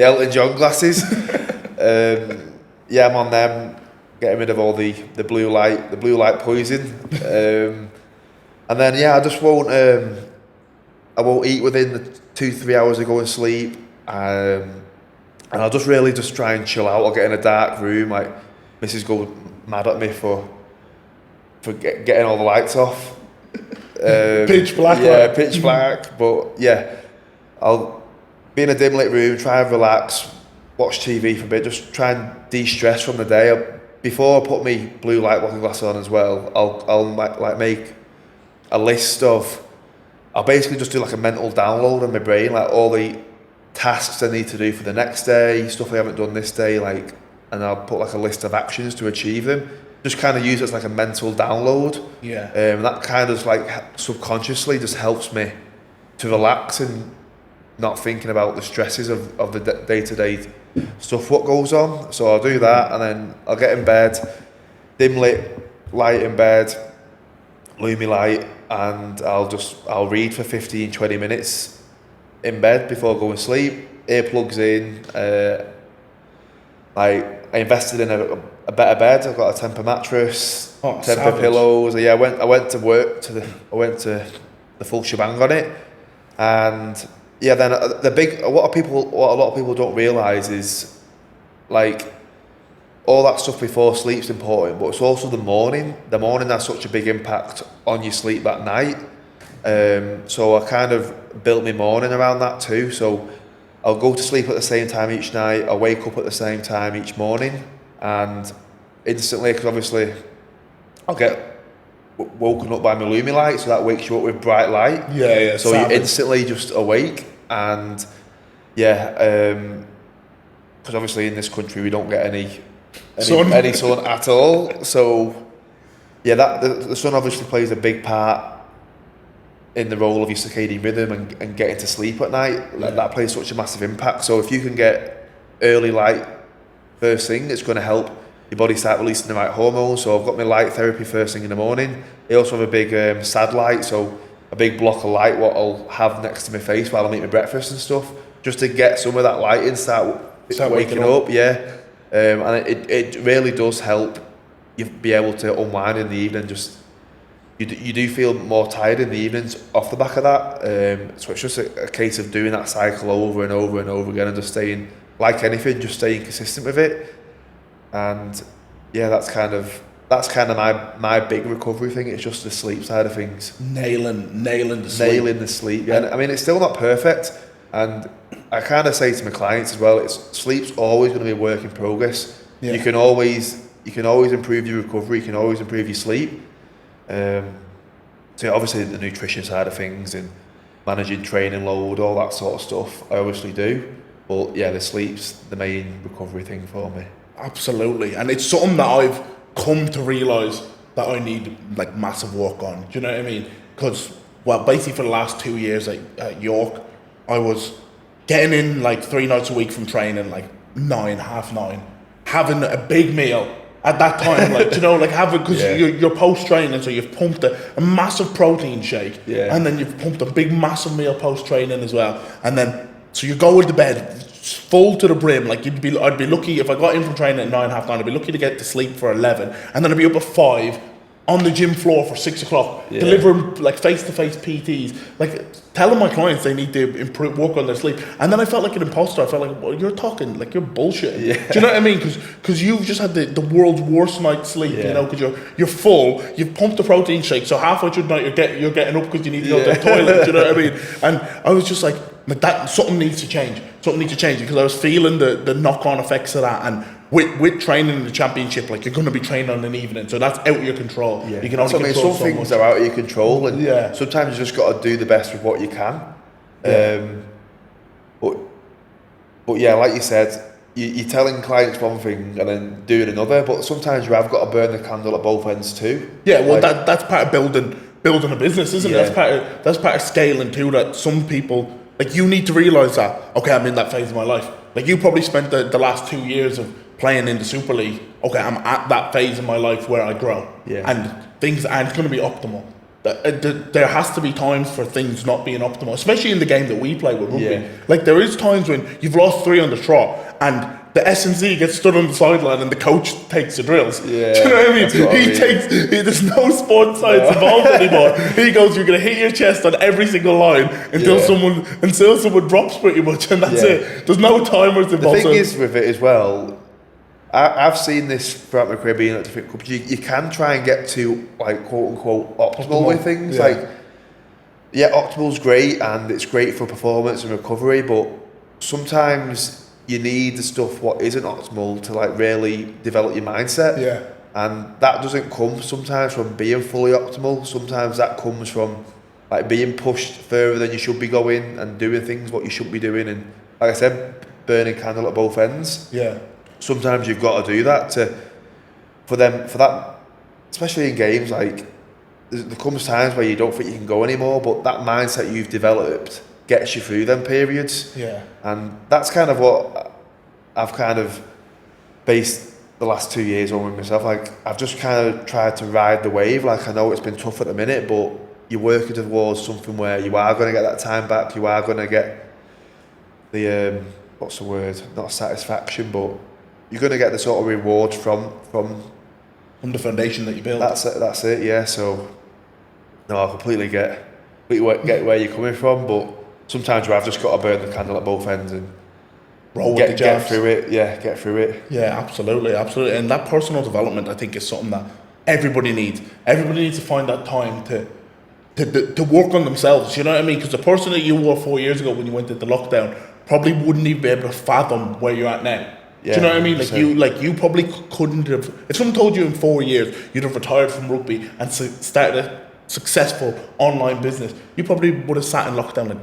Elton John glasses. I'm on them. Getting rid of all the blue light poison. And then I just won't. I won't eat within the 2-3 hours of going to sleep. And I'll just really just try and chill out. I'll get in a dark room. Like, Mrs. go mad at me for getting all the lights off. Pitch black. Yeah, pitch black. But yeah, I'll be in a dim lit room, try and relax, watch TV for a bit, just try and de-stress from the day. Before I put me blue light blocking glasses on as well, I'll like make a list of. I'll basically just do like a mental download in my brain, like all the tasks I need to do for the next day, stuff I haven't done this day, like, and I'll put like a list of actions to achieve them. Just kind of use it as like a mental download. Yeah. That kind of like subconsciously just helps me to relax and not thinking about the stresses of the day-to-day stuff what goes on. So I'll do that, and then I'll get in bed, dim lit light in bed, Lumi light, and I'll read for 15, 20 minutes in bed before going to sleep. Earplugs in. Like I invested in a better bed. I've got a Temper mattress, Temper savage. pillows. Yeah, I went to work I went to the full shebang on it, and yeah. Then what a lot of people don't realise is like all that stuff before sleep's important, but it's also the morning. The morning has such a big impact on your sleep that night. So I kind of built my morning around that too. So I'll go to sleep at the same time each night. I'll wake up at the same time each morning, and instantly, because obviously I'll get woken up by my Lumi light, so that wakes you up with bright light. Yeah. So savage. you're instantly just awake, and yeah, because obviously in this country we don't get any sun at all. So yeah, the sun obviously plays a big part in the role of your circadian rhythm and getting to sleep at night. Yeah. That plays such a massive impact. So if you can get early light first thing, it's going to help your body start releasing the right hormones. So I've got my light therapy first thing in the morning. I also have a big sad light, so a big block of light what I'll have next to my face while I'm eating my breakfast and stuff, just to get some of that light in, start waking up. Yeah, and it really does help you be able to unwind in the evening. Just you do feel more tired in the evenings off the back of that. So it's just a case of doing that cycle over and over and over again, and just staying, like anything, just staying consistent with it. And yeah, that's kind of my big recovery thing. It's just the sleep side of things. Nailing the sleep. Nailing the sleep. Yeah. I mean, it's still not perfect, and I kind of say to my clients as well, sleep's always going to be a work in progress. Yeah. You can always improve your recovery. You can always improve your sleep. So obviously the nutrition side of things and managing training load, all that sort of stuff, I obviously do. But yeah, the sleep's the main recovery thing for me. Absolutely, and it's something that I've come to realise that I need like massive work on. Do you know what I mean? Because basically for the last 2 years at York, I was getting in like 3 nights a week from training, like 9, half 9, having a big meal at that time, like, you know, like having, because you're post training, so you've pumped a massive protein shake, and then you've pumped a big massive meal post training as well, and then so you go into bed full to the brim. Like I'd be lucky if I got in from training at 9, half 9. I'd be lucky to get to sleep for 11, and then I'd be up at 5 on the gym floor for 6 o'clock, delivering like face-to-face PTs, like telling my clients they need to work on their sleep. And then I felt like an imposter. I felt like, well, you're talking like you're bullshit. Do you know what I mean? Because you've just had the world's worst night's sleep. You know, because you're full. You've pumped the protein shake, so halfway through the night you're getting up because you need to go to the toilet. Do you know what I mean? And I was just like that. Something needs to change. Something needs to change, because I was feeling the knock-on effects of that. And with training in the championship, like you're going to be training on an evening, so that's out of your control. You can only control some things are out of your control, and sometimes you just got to do the best with what you can. But yeah, like you said, you're telling clients one thing and then doing another. But sometimes you have got to burn the candle at both ends too. Yeah, well, like, that's part of building a business, isn't it? That's part of scaling too. That some people, like, you need to realise that, okay, I'm in that phase of my life. Like, you probably spent the last 2 years of playing in the Super League. Okay, I'm at that phase in my life where I grow. And things aren't going to be optimal. There has to be times for things not being optimal, especially in the game that we play with rugby. Like, there is times when you've lost 3 on the trot and the S&C gets stood on the sideline and the coach takes the drills. Do you know what I mean? There's no sports science involved anymore. He goes, you're going to hit your chest on every single line until someone drops pretty much, and that's it. There's no timers involved. The thing is with it as well, I've seen this throughout my career being at different clubs. You can try and get to, like, quote unquote optimal with things. Like, optimal's great and it's great for performance and recovery, but sometimes you need the stuff what isn't optimal to, like, really develop your mindset. And that doesn't come sometimes from being fully optimal. Sometimes that comes from, like, being pushed further than you should be going and doing things what you shouldn't be doing, and, like I said, burning candle at both ends. Sometimes you've got to do that for that, especially in games. Like, there comes times where you don't think you can go anymore, but that mindset you've developed gets you through them periods. And that's kind of what I've kind of based the last 2 years on with myself, like I've just kind of tried to ride the wave. Like I know it's been tough at the minute, but you're working towards something where you are going to get that time back. You are going to get the what's the word? Not satisfaction, but you're going to get the sort of reward from the foundation that you build. That's it. Yeah. So no, I completely get where you're coming from, but sometimes you have just got to burn the candle at both ends and roll with the jabs. Get through it. Yeah, get through it. Yeah, absolutely. And that personal development, I think, is something that everybody needs. Everybody needs to find that time to work on themselves. You know what I mean? Because the person that you were 4 years ago when you went into lockdown probably wouldn't even be able to fathom where you're at now. Yeah, do you know what I mean? Like you probably couldn't have. If someone told you in 4 years you'd have retired from rugby and started a successful online business, you probably would have sat in lockdown and.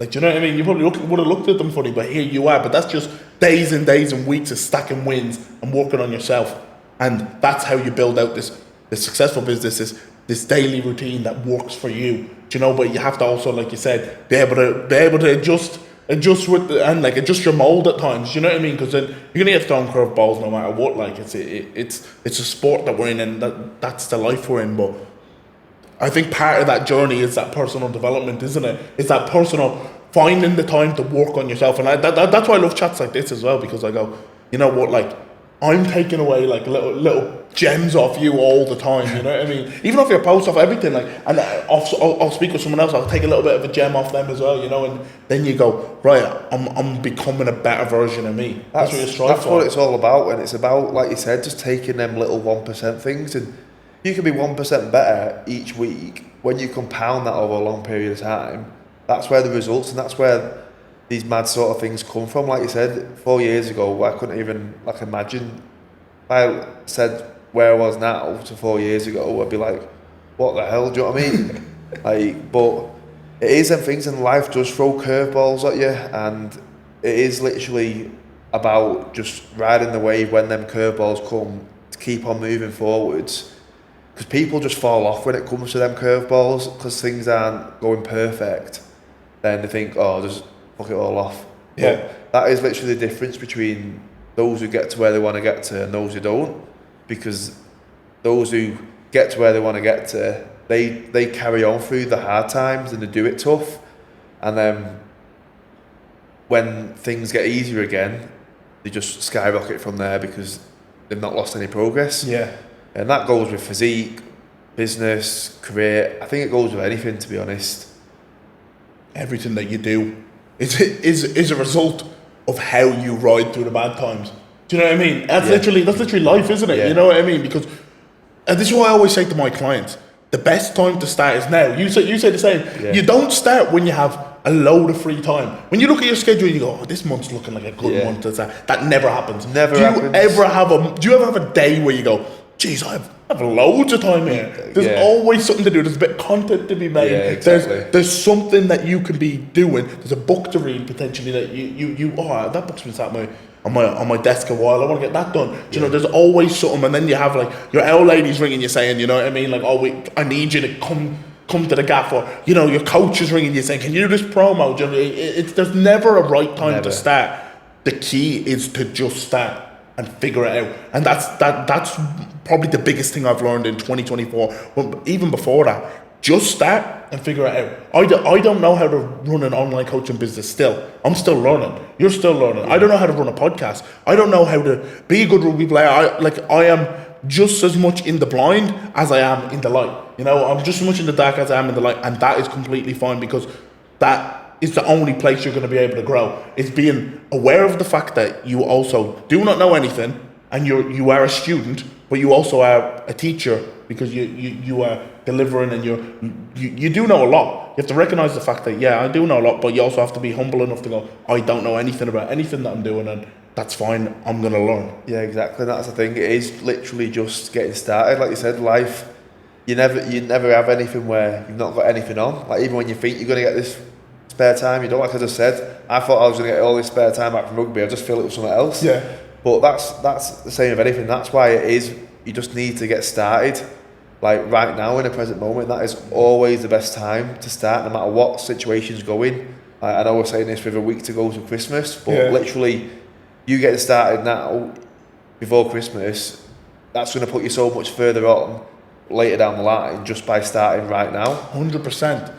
Like, do you know what I mean? You probably would have looked at them funny, but here you are. But that's just days and days and weeks of stacking wins and working on yourself. And that's how you build out this successful business, this daily routine that works for you. Do you know? But you have to also, like you said, be able to adjust with and adjust your mold at times. Do you know what I mean? Because then you're gonna get thrown curveballs no matter what. Like it's a sport that we're in, and that's the life we're in. But I think part of that journey is that personal development, isn't it? It's that personal finding the time to work on yourself, and that's why I love chats like this as well, because I go, you know what, like I'm taking away like little gems off you all the time. You know what I mean? Even off your posts, off everything, and I'll speak with someone else. I'll take a little bit of a gem off them as well. You know, and then you go, right, I'm becoming a better version of me. That's what you strive for. That's what it's all about, and it's about, like you said, just taking them little 1% things and. You can be 1% better each week. When you compound that over a long period of time, that's where the results, and that's where these mad sort of things come from. Like you said, 4 years ago, I couldn't even imagine. If I said where I was now to 4 years ago, I'd be like, what the hell, do you know what I mean? But it is them things, and life does throw curveballs at you, and it is literally about just riding the wave when them curveballs come to keep on moving forwards. Because people just fall off when it comes to them curveballs, because things aren't going perfect. Then they think, oh, just fuck it all off. Yeah. But that is literally the difference between those who get to where they want to get to and those who don't. Because those who get to where they want to get to, they carry on through the hard times and they do it tough. And then when things get easier again, they just skyrocket from there because they've not lost any progress. Yeah. And that goes with physique, business, career. I think it goes with anything, to be honest. Everything that you do is a result of how you ride through the bad times. Do you know what I mean? That's literally life, isn't it? Yeah. You know what I mean? Because, and this is what I always say to my clients: the best time to start is now. You say the same. Yeah. You don't start when you have a load of free time. When you look at your schedule, you go, "Oh, this month's looking like a good month." That never happens. Never happens. Do you ever have a day where you go, "Geez, I have loads of time here." There's always something to do. There's a bit of content to be made. Yeah, exactly. There's something that you can be doing. There's a book to read potentially that you that book's been sat on my desk a while. I want to get that done. Do you know? There's always something, and then you have like your old lady's ringing you saying, you know what I mean? Like, I need you to come to the gaff, or you know, your coach is ringing you saying, can you do this promo? Do you know, there's never a right time to start. The key is to just start and figure it out, and that's probably the biggest thing I've learned in 2024. But even before that, just start and figure it out. I don't know how to run an online coaching business still. I'm still learning. You're still learning. I don't know how to run a podcast. I don't know how to be a good rugby player. I am just as much in the blind as I am in the light. You know, I'm just as much in the dark as I am in the light, and that is completely fine, because that is the only place you're going to be able to grow. It's being aware of the fact that you also do not know anything, and you are a student, but you also are a teacher, because you are delivering, and you do know a lot. You have to recognize the fact that, I do know a lot, but you also have to be humble enough to go, I don't know anything about anything that I'm doing, and that's fine, I'm going to learn. Yeah, exactly. That's the thing. It is literally just getting started. Like you said, life, you never have anything where you've not got anything on. Like, even when you think you're going to get this spare time, you don't. Like I just said, I thought I was going to get all this spare time back from rugby. I just feel it was something else. Yeah. But that's the same with anything. That's why it is, you just need to get started. Like right now, in the present moment, that is always the best time to start, no matter what situation's going. I know we're saying this with a week to go to Christmas, but literally, you getting started now, before Christmas, that's going to put you so much further on later down the line just by starting right now. 100%.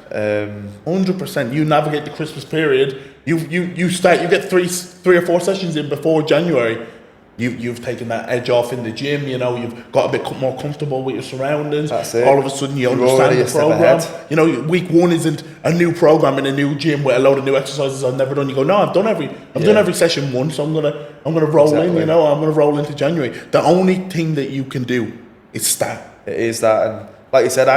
100%. You navigate the Christmas period. You get three or four sessions in before January. You've taken that edge off in the gym. You know, you've got a bit more comfortable with your surroundings. That's it. All of a sudden, you understand the program. You know, week one isn't a new program in a new gym with a load of new exercises I've never done. You go, no, I've done every session once. So I'm gonna roll in. You know, I'm gonna roll into January. The only thing that you can do is start. It is that, and like you said,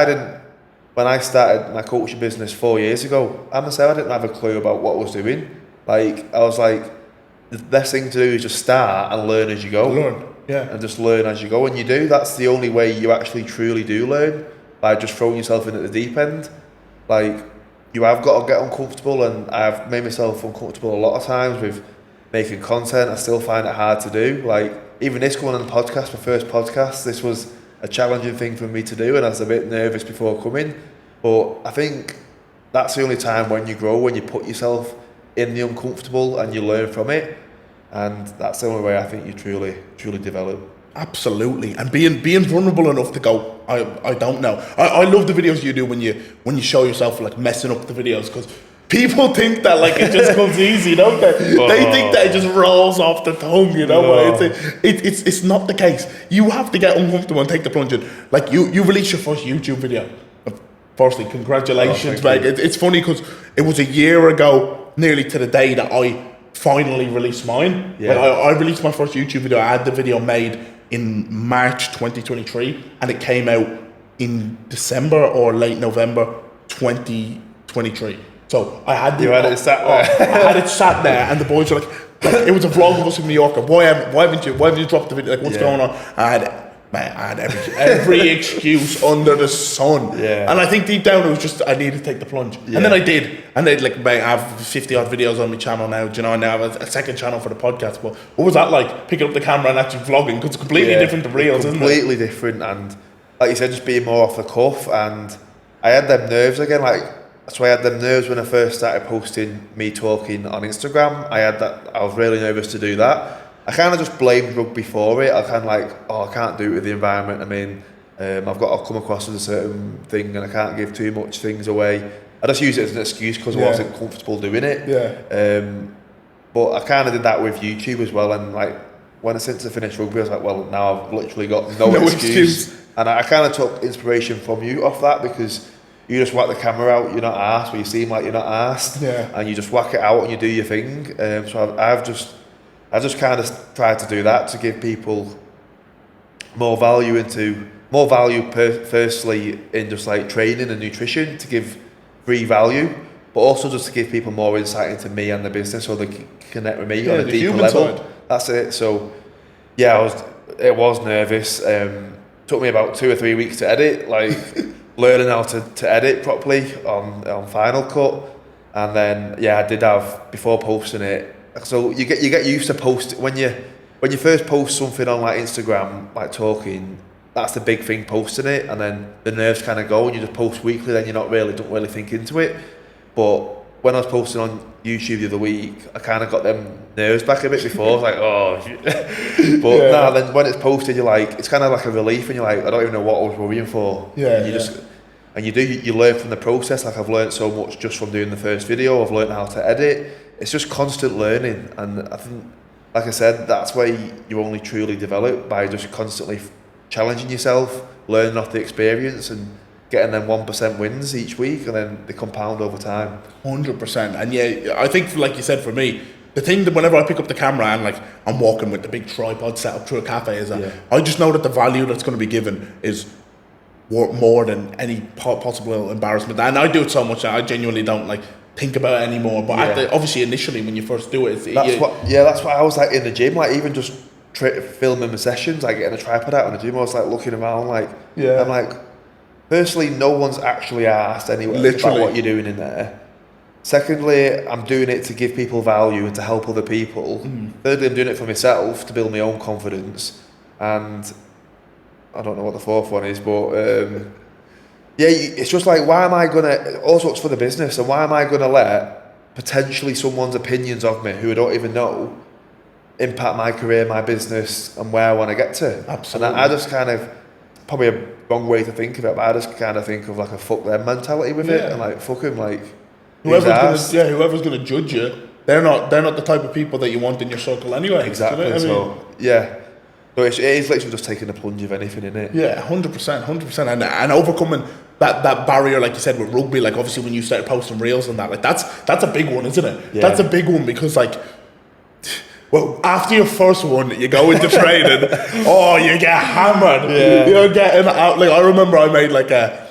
when I started my coaching business 4 years ago, I didn't have a clue about what I was doing. Like, I was like, the best thing to do is just start and learn as you go. And just learn as you go. And you do, that's the only way you actually truly do learn, by just throwing yourself in at the deep end. Like, you have got to get uncomfortable, and I've made myself uncomfortable a lot of times with making content. I still find it hard to do. Like, even this going on the podcast, my first podcast, this was a challenging thing for me to do, and I was a bit nervous before coming. But I think that's the only time when you grow, when you put yourself in the uncomfortable and you learn from it, and that's the only way I think you truly develop. Absolutely. And being vulnerable enough to go, I don't know. I love the videos you do when you show yourself like messing up the videos, because people think that like it just comes easy, don't they? They think that it just rolls off the tongue, you know. No. It's not the case. You have to get uncomfortable and take the plunge in. Like you released your first YouTube video. Firstly, congratulations, mate. It's funny because it was a year ago, nearly to the day, that I finally released mine. Yeah. Like I released my first YouTube video. I had the video made in March 2023, and it came out in December or late November 2023. So I had it sat there. I had it sat there, and the boys were like it was a vlog of us in New York. Why haven't you dropped the video? Like, what's going on? I had every excuse under the sun. Yeah. And I think deep down it was just I needed to take the plunge. Yeah. And then I did. And they'd like, mate, I have 50 odd videos on my channel now. Do you know, I now have a second channel for the podcast. But what was that like, picking up the camera and actually vlogging? Because it's completely different to reels, isn't it? Completely different. And like you said, just being more off the cuff. And I had them nerves again. Like, so I had them nerves when I first started posting me talking on Instagram. I was really nervous to do that. I kind of just blamed rugby for it. I kind of like, I can't do it with the environment I'm in. I've got to come across as a certain thing, and I can't give too much things away. I just use it as an excuse because I wasn't comfortable doing it. Yeah. But I kind of did that with YouTube as well. And like, since I finished rugby, I was like, well, now I've literally got no excuse. And I kind of took inspiration from you off that, because you just whack the camera out, you're not arsed, but you seem like you're not arsed. Yeah. And you just whack it out and you do your thing. So I've just kind of tried to do that, to give people more value firstly in just like training and nutrition, to give free value, but also just to give people more insight into me and the business, so they can connect with me on a deeper level. Side. That's it. So yeah, it was nervous. Took me about 2 or 3 weeks to edit, like learning how to edit properly on Final Cut, and then I did have, before posting it. So you get used to post when you first post something on like Instagram, like talking. That's the big thing, posting it, and then the nerves kind of go, and you just post weekly. Then don't really think into it. But when I was posting on YouTube the other week, I kind of got them nerves back a bit before. I was like, oh, but now then when it's posted, you're like, it's kind of like a relief, and you're like, I don't even know what I was worrying for. Yeah. And you learn from the process. Like, I've learned so much just from doing the first video. I've learned how to edit. It's just constant learning, and I think, like I said, that's where you only truly develop, by just constantly challenging yourself, learning off the experience, and getting them 1% wins each week, and then they compound over time. 100%. And I think, like you said, for me, the thing that whenever I pick up the camera and like I'm walking with the big tripod set up through a cafe, is that I just know that the value that's going to be given is more than any possible embarrassment. And I do it so much that I genuinely don't like think about it anymore. But obviously initially when you first do it, that's what I was like in the gym, like even just filming my sessions, like getting a tripod out in the gym, I was like looking around, like I'm like, firstly, no one's actually asked anyway about what you're doing in there. Secondly, I'm doing it to give people value and to help other people. Thirdly, I'm doing it for myself, to build my own confidence. And I don't know what the fourth one is, but it's just like, why am I gonna, also it's for the business, and why am I gonna let potentially someone's opinions of me, who I don't even know, impact my career, my business, and where I want to get to. Absolutely. And I just kind of, probably a wrong way to think of it, but I just kind of think of like a fuck them mentality with it, and like fuck 'em, like whoever's gonna judge you, they're not the type of people that you want in your circle anyway. Exactly. Do you know what I mean? So yeah. So it is literally just taking the plunge of anything in it. Yeah, 100%, and overcoming that barrier, like you said, with rugby. Like obviously, when you started posting reels and that, like that's a big one, isn't it? Yeah. That's a big one because like, well, after your first one, you go into training, you get hammered. Yeah. You're getting out. Like I remember, I made like a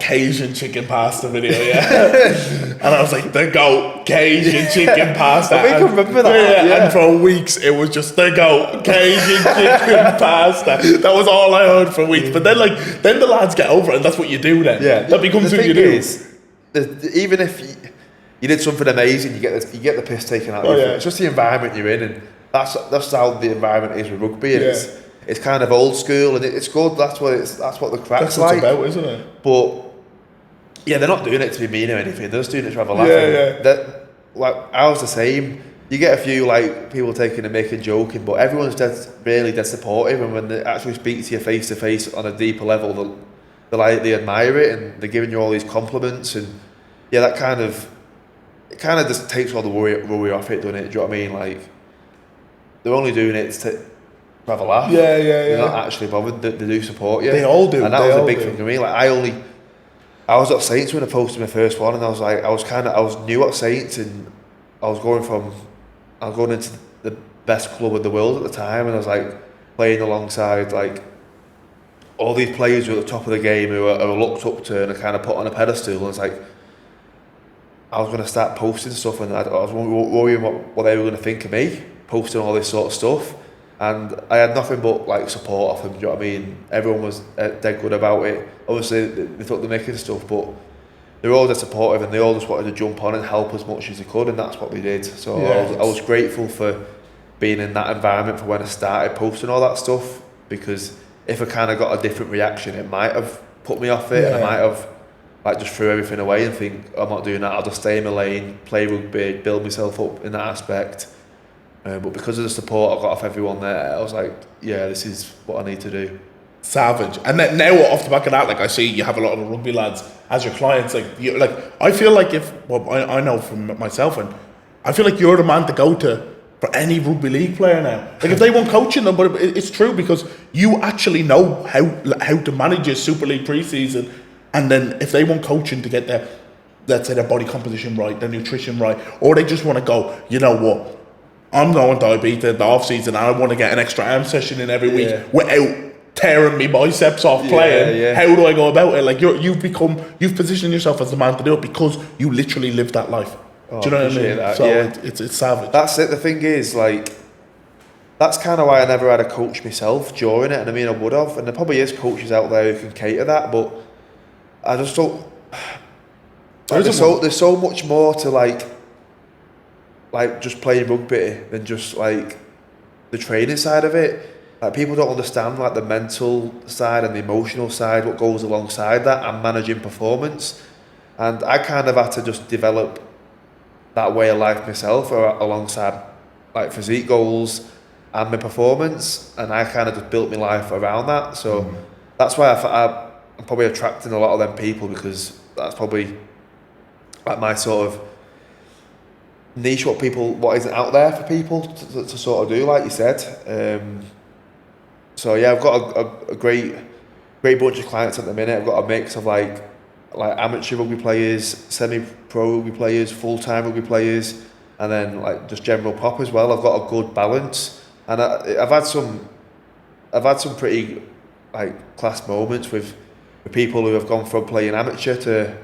Cajun chicken pasta video, and I was like, the goat Cajun chicken pasta. I think I remember that. And for weeks it was just the goat Cajun chicken pasta. That was all I heard for weeks. But then the lads get over it, and that's what you do then. Yeah, that becomes the who you thing do. Is, even if you did something amazing, you get the piss taken out of you. Yeah. It's just the environment you're in, and that's how the environment is with rugby. And it's kind of old school, and it's good. That's what the crack's That's what like. it's about, isn't it? But yeah, they're not doing it to be mean or anything. They're just doing it to have a laugh. Like I was the same. You get a few like people taking a mick and joking, but everyone's really dead supportive. And when they actually speak to you face to face on a deeper level, they admire it, and they're giving you all these compliments. And yeah, that kind of just takes all the worry off it, doesn't it? Do you know what I mean? Like they're only doing it to have a laugh. Yeah. They're not actually bothered. They do support you. They all do. And that was a big thing for me. Like I was at Saints when I posted my first one, and I was new at Saints, and I was going into the best club in the world at the time, and I was like playing alongside like all these players who are at the top of the game who are looked up to and are kind of put on a pedestal, and it's like I was going to start posting stuff, and I was worrying what they were going to think of me, posting all this sort of stuff. And I had nothing but like support off them. Do you know what I mean? Everyone was dead good about it. Obviously, they thought they're making stuff, but they were all dead supportive, and they all just wanted to jump on and help as much as they could, and that's what they did. So I was grateful for being in that environment for when I started posting all that stuff, because if I kind of got a different reaction, it might have put me off it, and I might have like just threw everything away and think I'm not doing that. I'll just stay in my lane, play rugby, build myself up in that aspect. But because of the support I got off everyone there, I was like, yeah, this is what I need to do. Savage. And then now off the back of that, like I see you have a lot of rugby lads as your clients. I feel like I know from myself, and I feel like you're the man to go to for any rugby league player now. Like if they want coaching them, but it's true because you actually know how to manage your Super League pre-season, and then if they want coaching to get their, let's say, their body composition right, their nutrition right, or they just want to go, you know what, I'm going diabetes the off season, and I want to get an extra arm session in every week without tearing me biceps off playing. How do I go about it? Like you've positioned yourself as the man to do it because you literally live that life. Do you know what I mean? That, so it's savage. That's it. The thing is, like, that's kind of why I never had a coach myself during it, and I mean I would have, and there probably is coaches out there who can cater that, but I just don't. There's so much more to like just playing rugby than just like the training side of it. Like people don't understand like the mental side and the emotional side, what goes alongside that, and managing performance. And I kind of had to just develop that way of life myself, or alongside like physique goals and my performance, and I kind of just built my life around that. So that's why I'm probably attracting a lot of them people, because that's probably like my sort of niche, what isn't out there for people to sort of do, like you said. So yeah, I've got a great bunch of clients at the minute. I've got a mix of like amateur rugby players, semi-pro rugby players, full-time rugby players, and then like just general pop as well. I've got a good balance, and I've had some pretty like class moments with people who have gone from playing amateur to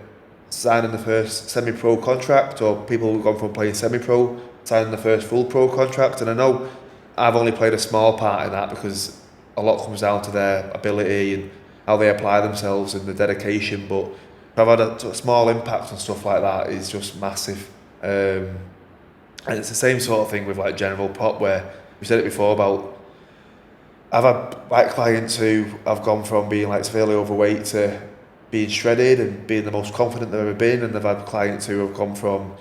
signing the first semi-pro contract, or people who've gone from playing semi-pro signing the first full pro contract. And I know I've only played a small part in that, because a lot comes down to their ability and how they apply themselves and the dedication, but I've had a small impact and stuff like that is just massive. And it's the same sort of thing with like general pop, where we said it before about I've had like clients who have gone from being like severely overweight to being shredded and being the most confident they've ever been, and they've had clients who have gone from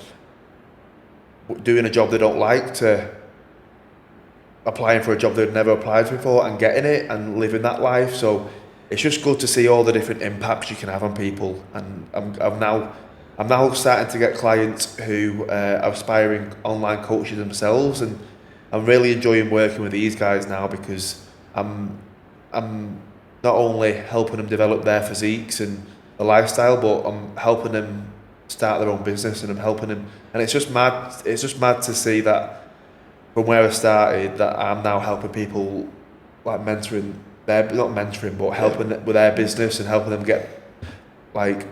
doing a job they don't like to applying for a job they'd never applied for before and getting it and living that life. So it's just good to see all the different impacts you can have on people. And I'm now starting to get clients who are aspiring online coaches themselves, and I'm really enjoying working with these guys now because I'm not only helping them develop their physiques and the lifestyle, but I'm helping them start their own business, and I'm helping them. And it's just mad. It's just mad to see that from where I started, that I'm now helping people, like mentoring not mentoring, but helping with their business and helping them get like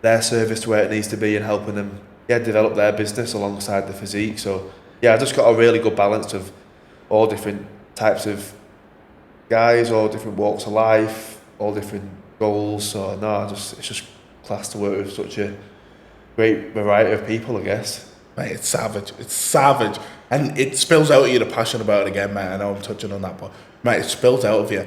their service to where it needs to be, and helping them develop their business alongside the physique. So I just got a really good balance of all different types of guys, all different walks of life, all different goals. So it's just class to work with such a great variety of people, I guess. Mate, it's savage, and it spills out of you the passion about it again, mate. I know I'm touching on that, but mate, it spills out of you.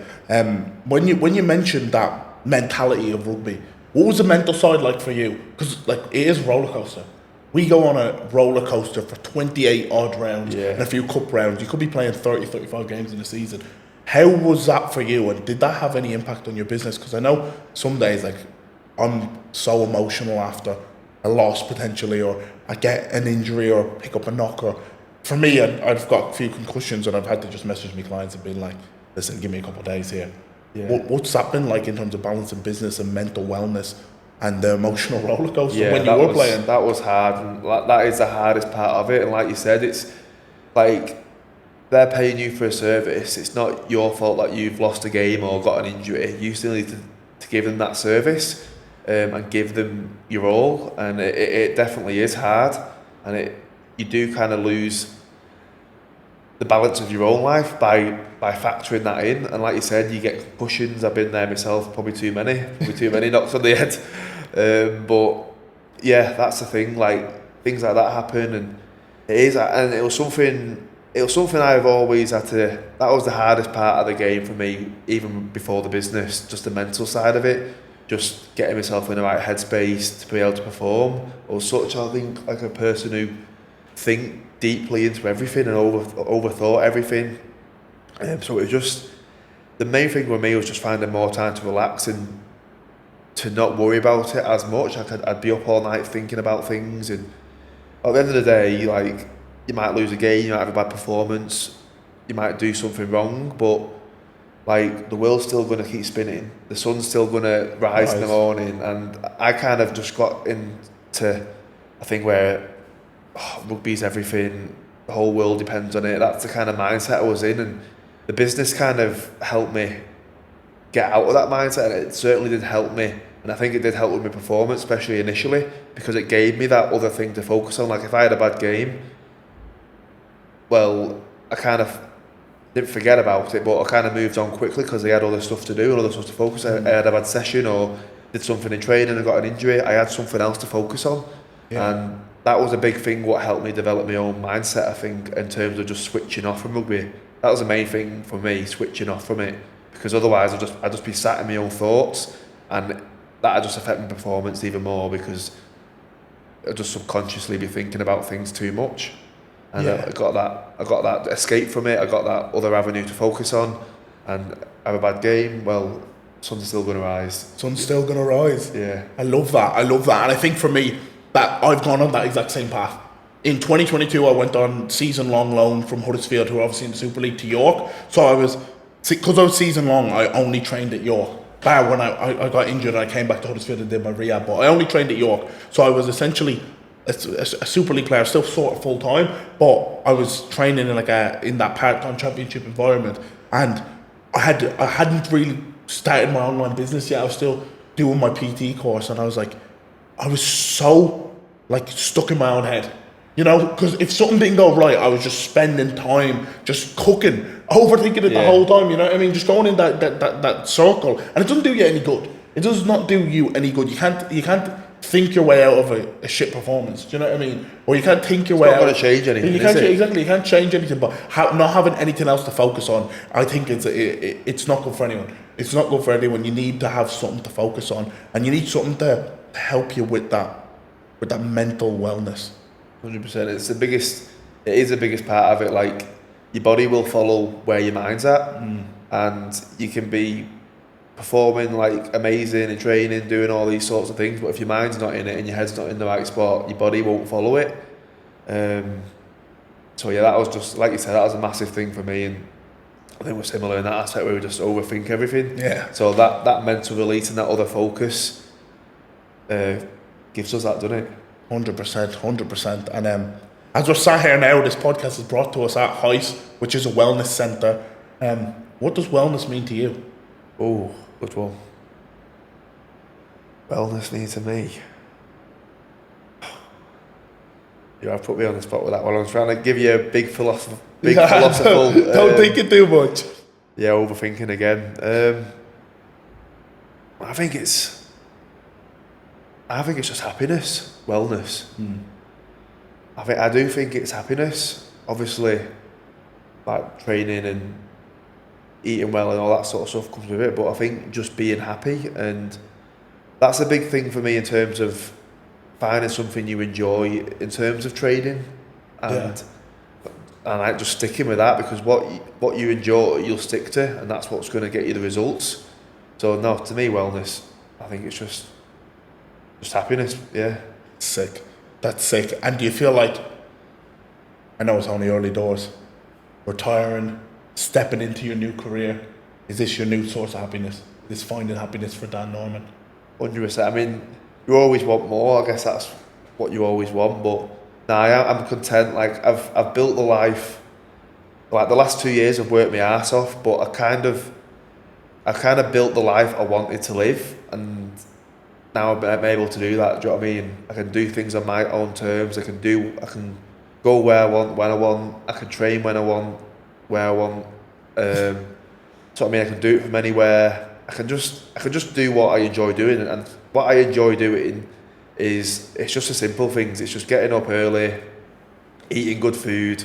When you mentioned that mentality of rugby, what was the mental side like for you? Because like it is a roller coaster. We go on a roller coaster for 28 odd rounds and a few cup rounds. You could be playing 30, 35 games in a season. How was that for you, and did that have any impact on your business? Because I know some days, like, I'm so emotional after a loss potentially, or I get an injury or pick up a knock, or for me, I've got a few concussions and I've had to just message my clients and be like, listen, give me a couple of days here. What's that been like in terms of balancing business and mental wellness and the emotional roller coaster when you were playing? That was hard, and that is the hardest part of it. And like you said, it's like they're paying you for a service. It's not your fault that you've lost a game or got an injury. You still need to give them that service and give them your all. And it definitely is hard, and you do kind of lose the balance of your own life by factoring that in. And like you said, you get concussions. I've been there myself, probably too many knocks on the head. But yeah, that's the thing. Like things like that happen, and it was something I've always had to. That was the hardest part of the game for me, even before the business. Just the mental side of it, just getting myself in the right headspace to be able to perform. I was I think, like a person who think deeply into everything and overthought everything. So it was just, the main thing with me was just finding more time to relax and to not worry about it as much. I'd be up all night thinking about things, and at the end of the day, like, you might lose a game, you might have a bad performance, you might do something wrong, but like the world's still going to keep spinning, the sun's still going to rise in the morning. And I kind of just got into a thing where rugby's everything, the whole world depends on it. That's the kind of mindset I was in, and the business kind of helped me get out of that mindset, and it certainly did help me. And I think it did help with my performance, especially initially, because it gave me that other thing to focus on. Like if I had a bad game, well, I kind of didn't forget about it, but I kind of moved on quickly because I had other stuff to do and other stuff to focus on. I had a bad session or did something in training and got an injury. I had something else to focus on. And that was a big thing, what helped me develop my own mindset, I think, in terms of just switching off from rugby. That was the main thing for me, switching off from it, because otherwise I'd just be sat in my own thoughts, and that'd just affect my performance even more, because I'd just subconsciously be thinking about things too much. And I got that escape from it. I got that other avenue to focus on. And have a bad game, well, sun's still going to rise. Sun's still going to rise. Yeah. I love that. And I think for me, that I've gone on that exact same path. In 2022, I went on season-long loan from Huddersfield, who are obviously in the Super League, to York. So because I was season-long, I only trained at York. Bar when I got injured, I came back to Huddersfield and did my rehab, but I only trained at York. So I was essentially a Super League player, still sort of full time, but I was training in in that part-time championship environment, and I hadn't really started my online business yet. I was still doing my PT course, and I was so stuck in my own head, because if something didn't go right, I was just spending time just cooking, overthinking it the whole time. You know what I mean? Just going in that circle, and it doesn't do you any good. It does not do you any good. You can't think your way out of a shit performance. Do you know what I mean? Or you can't think your way out. It's not going to change anything. Exactly. You can't change anything. But not having anything else to focus on, I think it's not good for anyone. It's not good for anyone. You need to have something to focus on, and you need something to help you with that mental wellness. 100%. It is the biggest part of it. Like your body will follow where your mind's at, and you can be performing like amazing in training, doing all these sorts of things, but if your mind's not in it and your head's not in the right spot, your body won't follow it. So yeah, that was just, like you said, that was a massive thing for me, and I think we're similar in that aspect where we just overthink everything. Yeah. So that mental release and that other focus gives us that, doesn't it? 100%. And as we're sat here now, this podcast is brought to us at Height, which is a wellness centre. What does wellness mean to you? Oh, good one. Wellness means to me. You have put me on the spot with that one. I'm trying to give you a big philosophical. Don't think it too much. Yeah, overthinking again. I think it's just happiness, wellness. I do think it's happiness. Obviously, like training and eating well and all that sort of stuff comes with it. But I think just being happy, and that's a big thing for me in terms of finding something you enjoy in terms of training, and like just sticking with that, because what you enjoy you'll stick to, and that's what's going to get you the results. So no, to me, wellness, I think it's just happiness. Yeah. Sick. That's sick. And do you feel like, I know it's only early doors, retiring, stepping into your new career, is this your new source of happiness? Is finding happiness for Dan Norman? 100%. I mean, you always want more. I guess that's what you always want. But I'm content. Like I've built the life. Like the last 2 years, I've worked my ass off, but I kind of built the life I wanted to live, and now I'm able to do that. Do you know what I mean? I can do things on my own terms. I can go where I want, when I want. I can train when I want, where I want. So I mean, I can do it from anywhere. I can just do what I enjoy doing, and what I enjoy doing it's just the simple things. It's just getting up early, eating good food,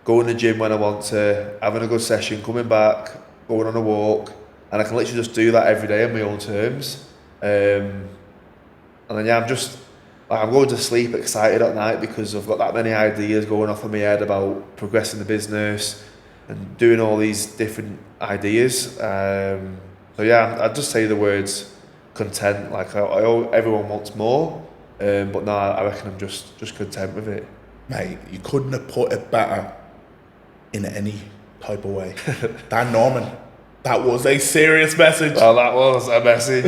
going to the gym when I want to, having a good session, coming back, going on a walk, and I can literally just do that every day on my own terms. And then I'm going to sleep excited at night because I've got that many ideas going off in my head about progressing the business and doing all these different ideas. So yeah, I'd just say the words content. Like everyone wants more, but no, I reckon I'm just content with it. Mate, you couldn't have put it better in any type of way. Dan Norman, that was a serious message. Well, that was a message.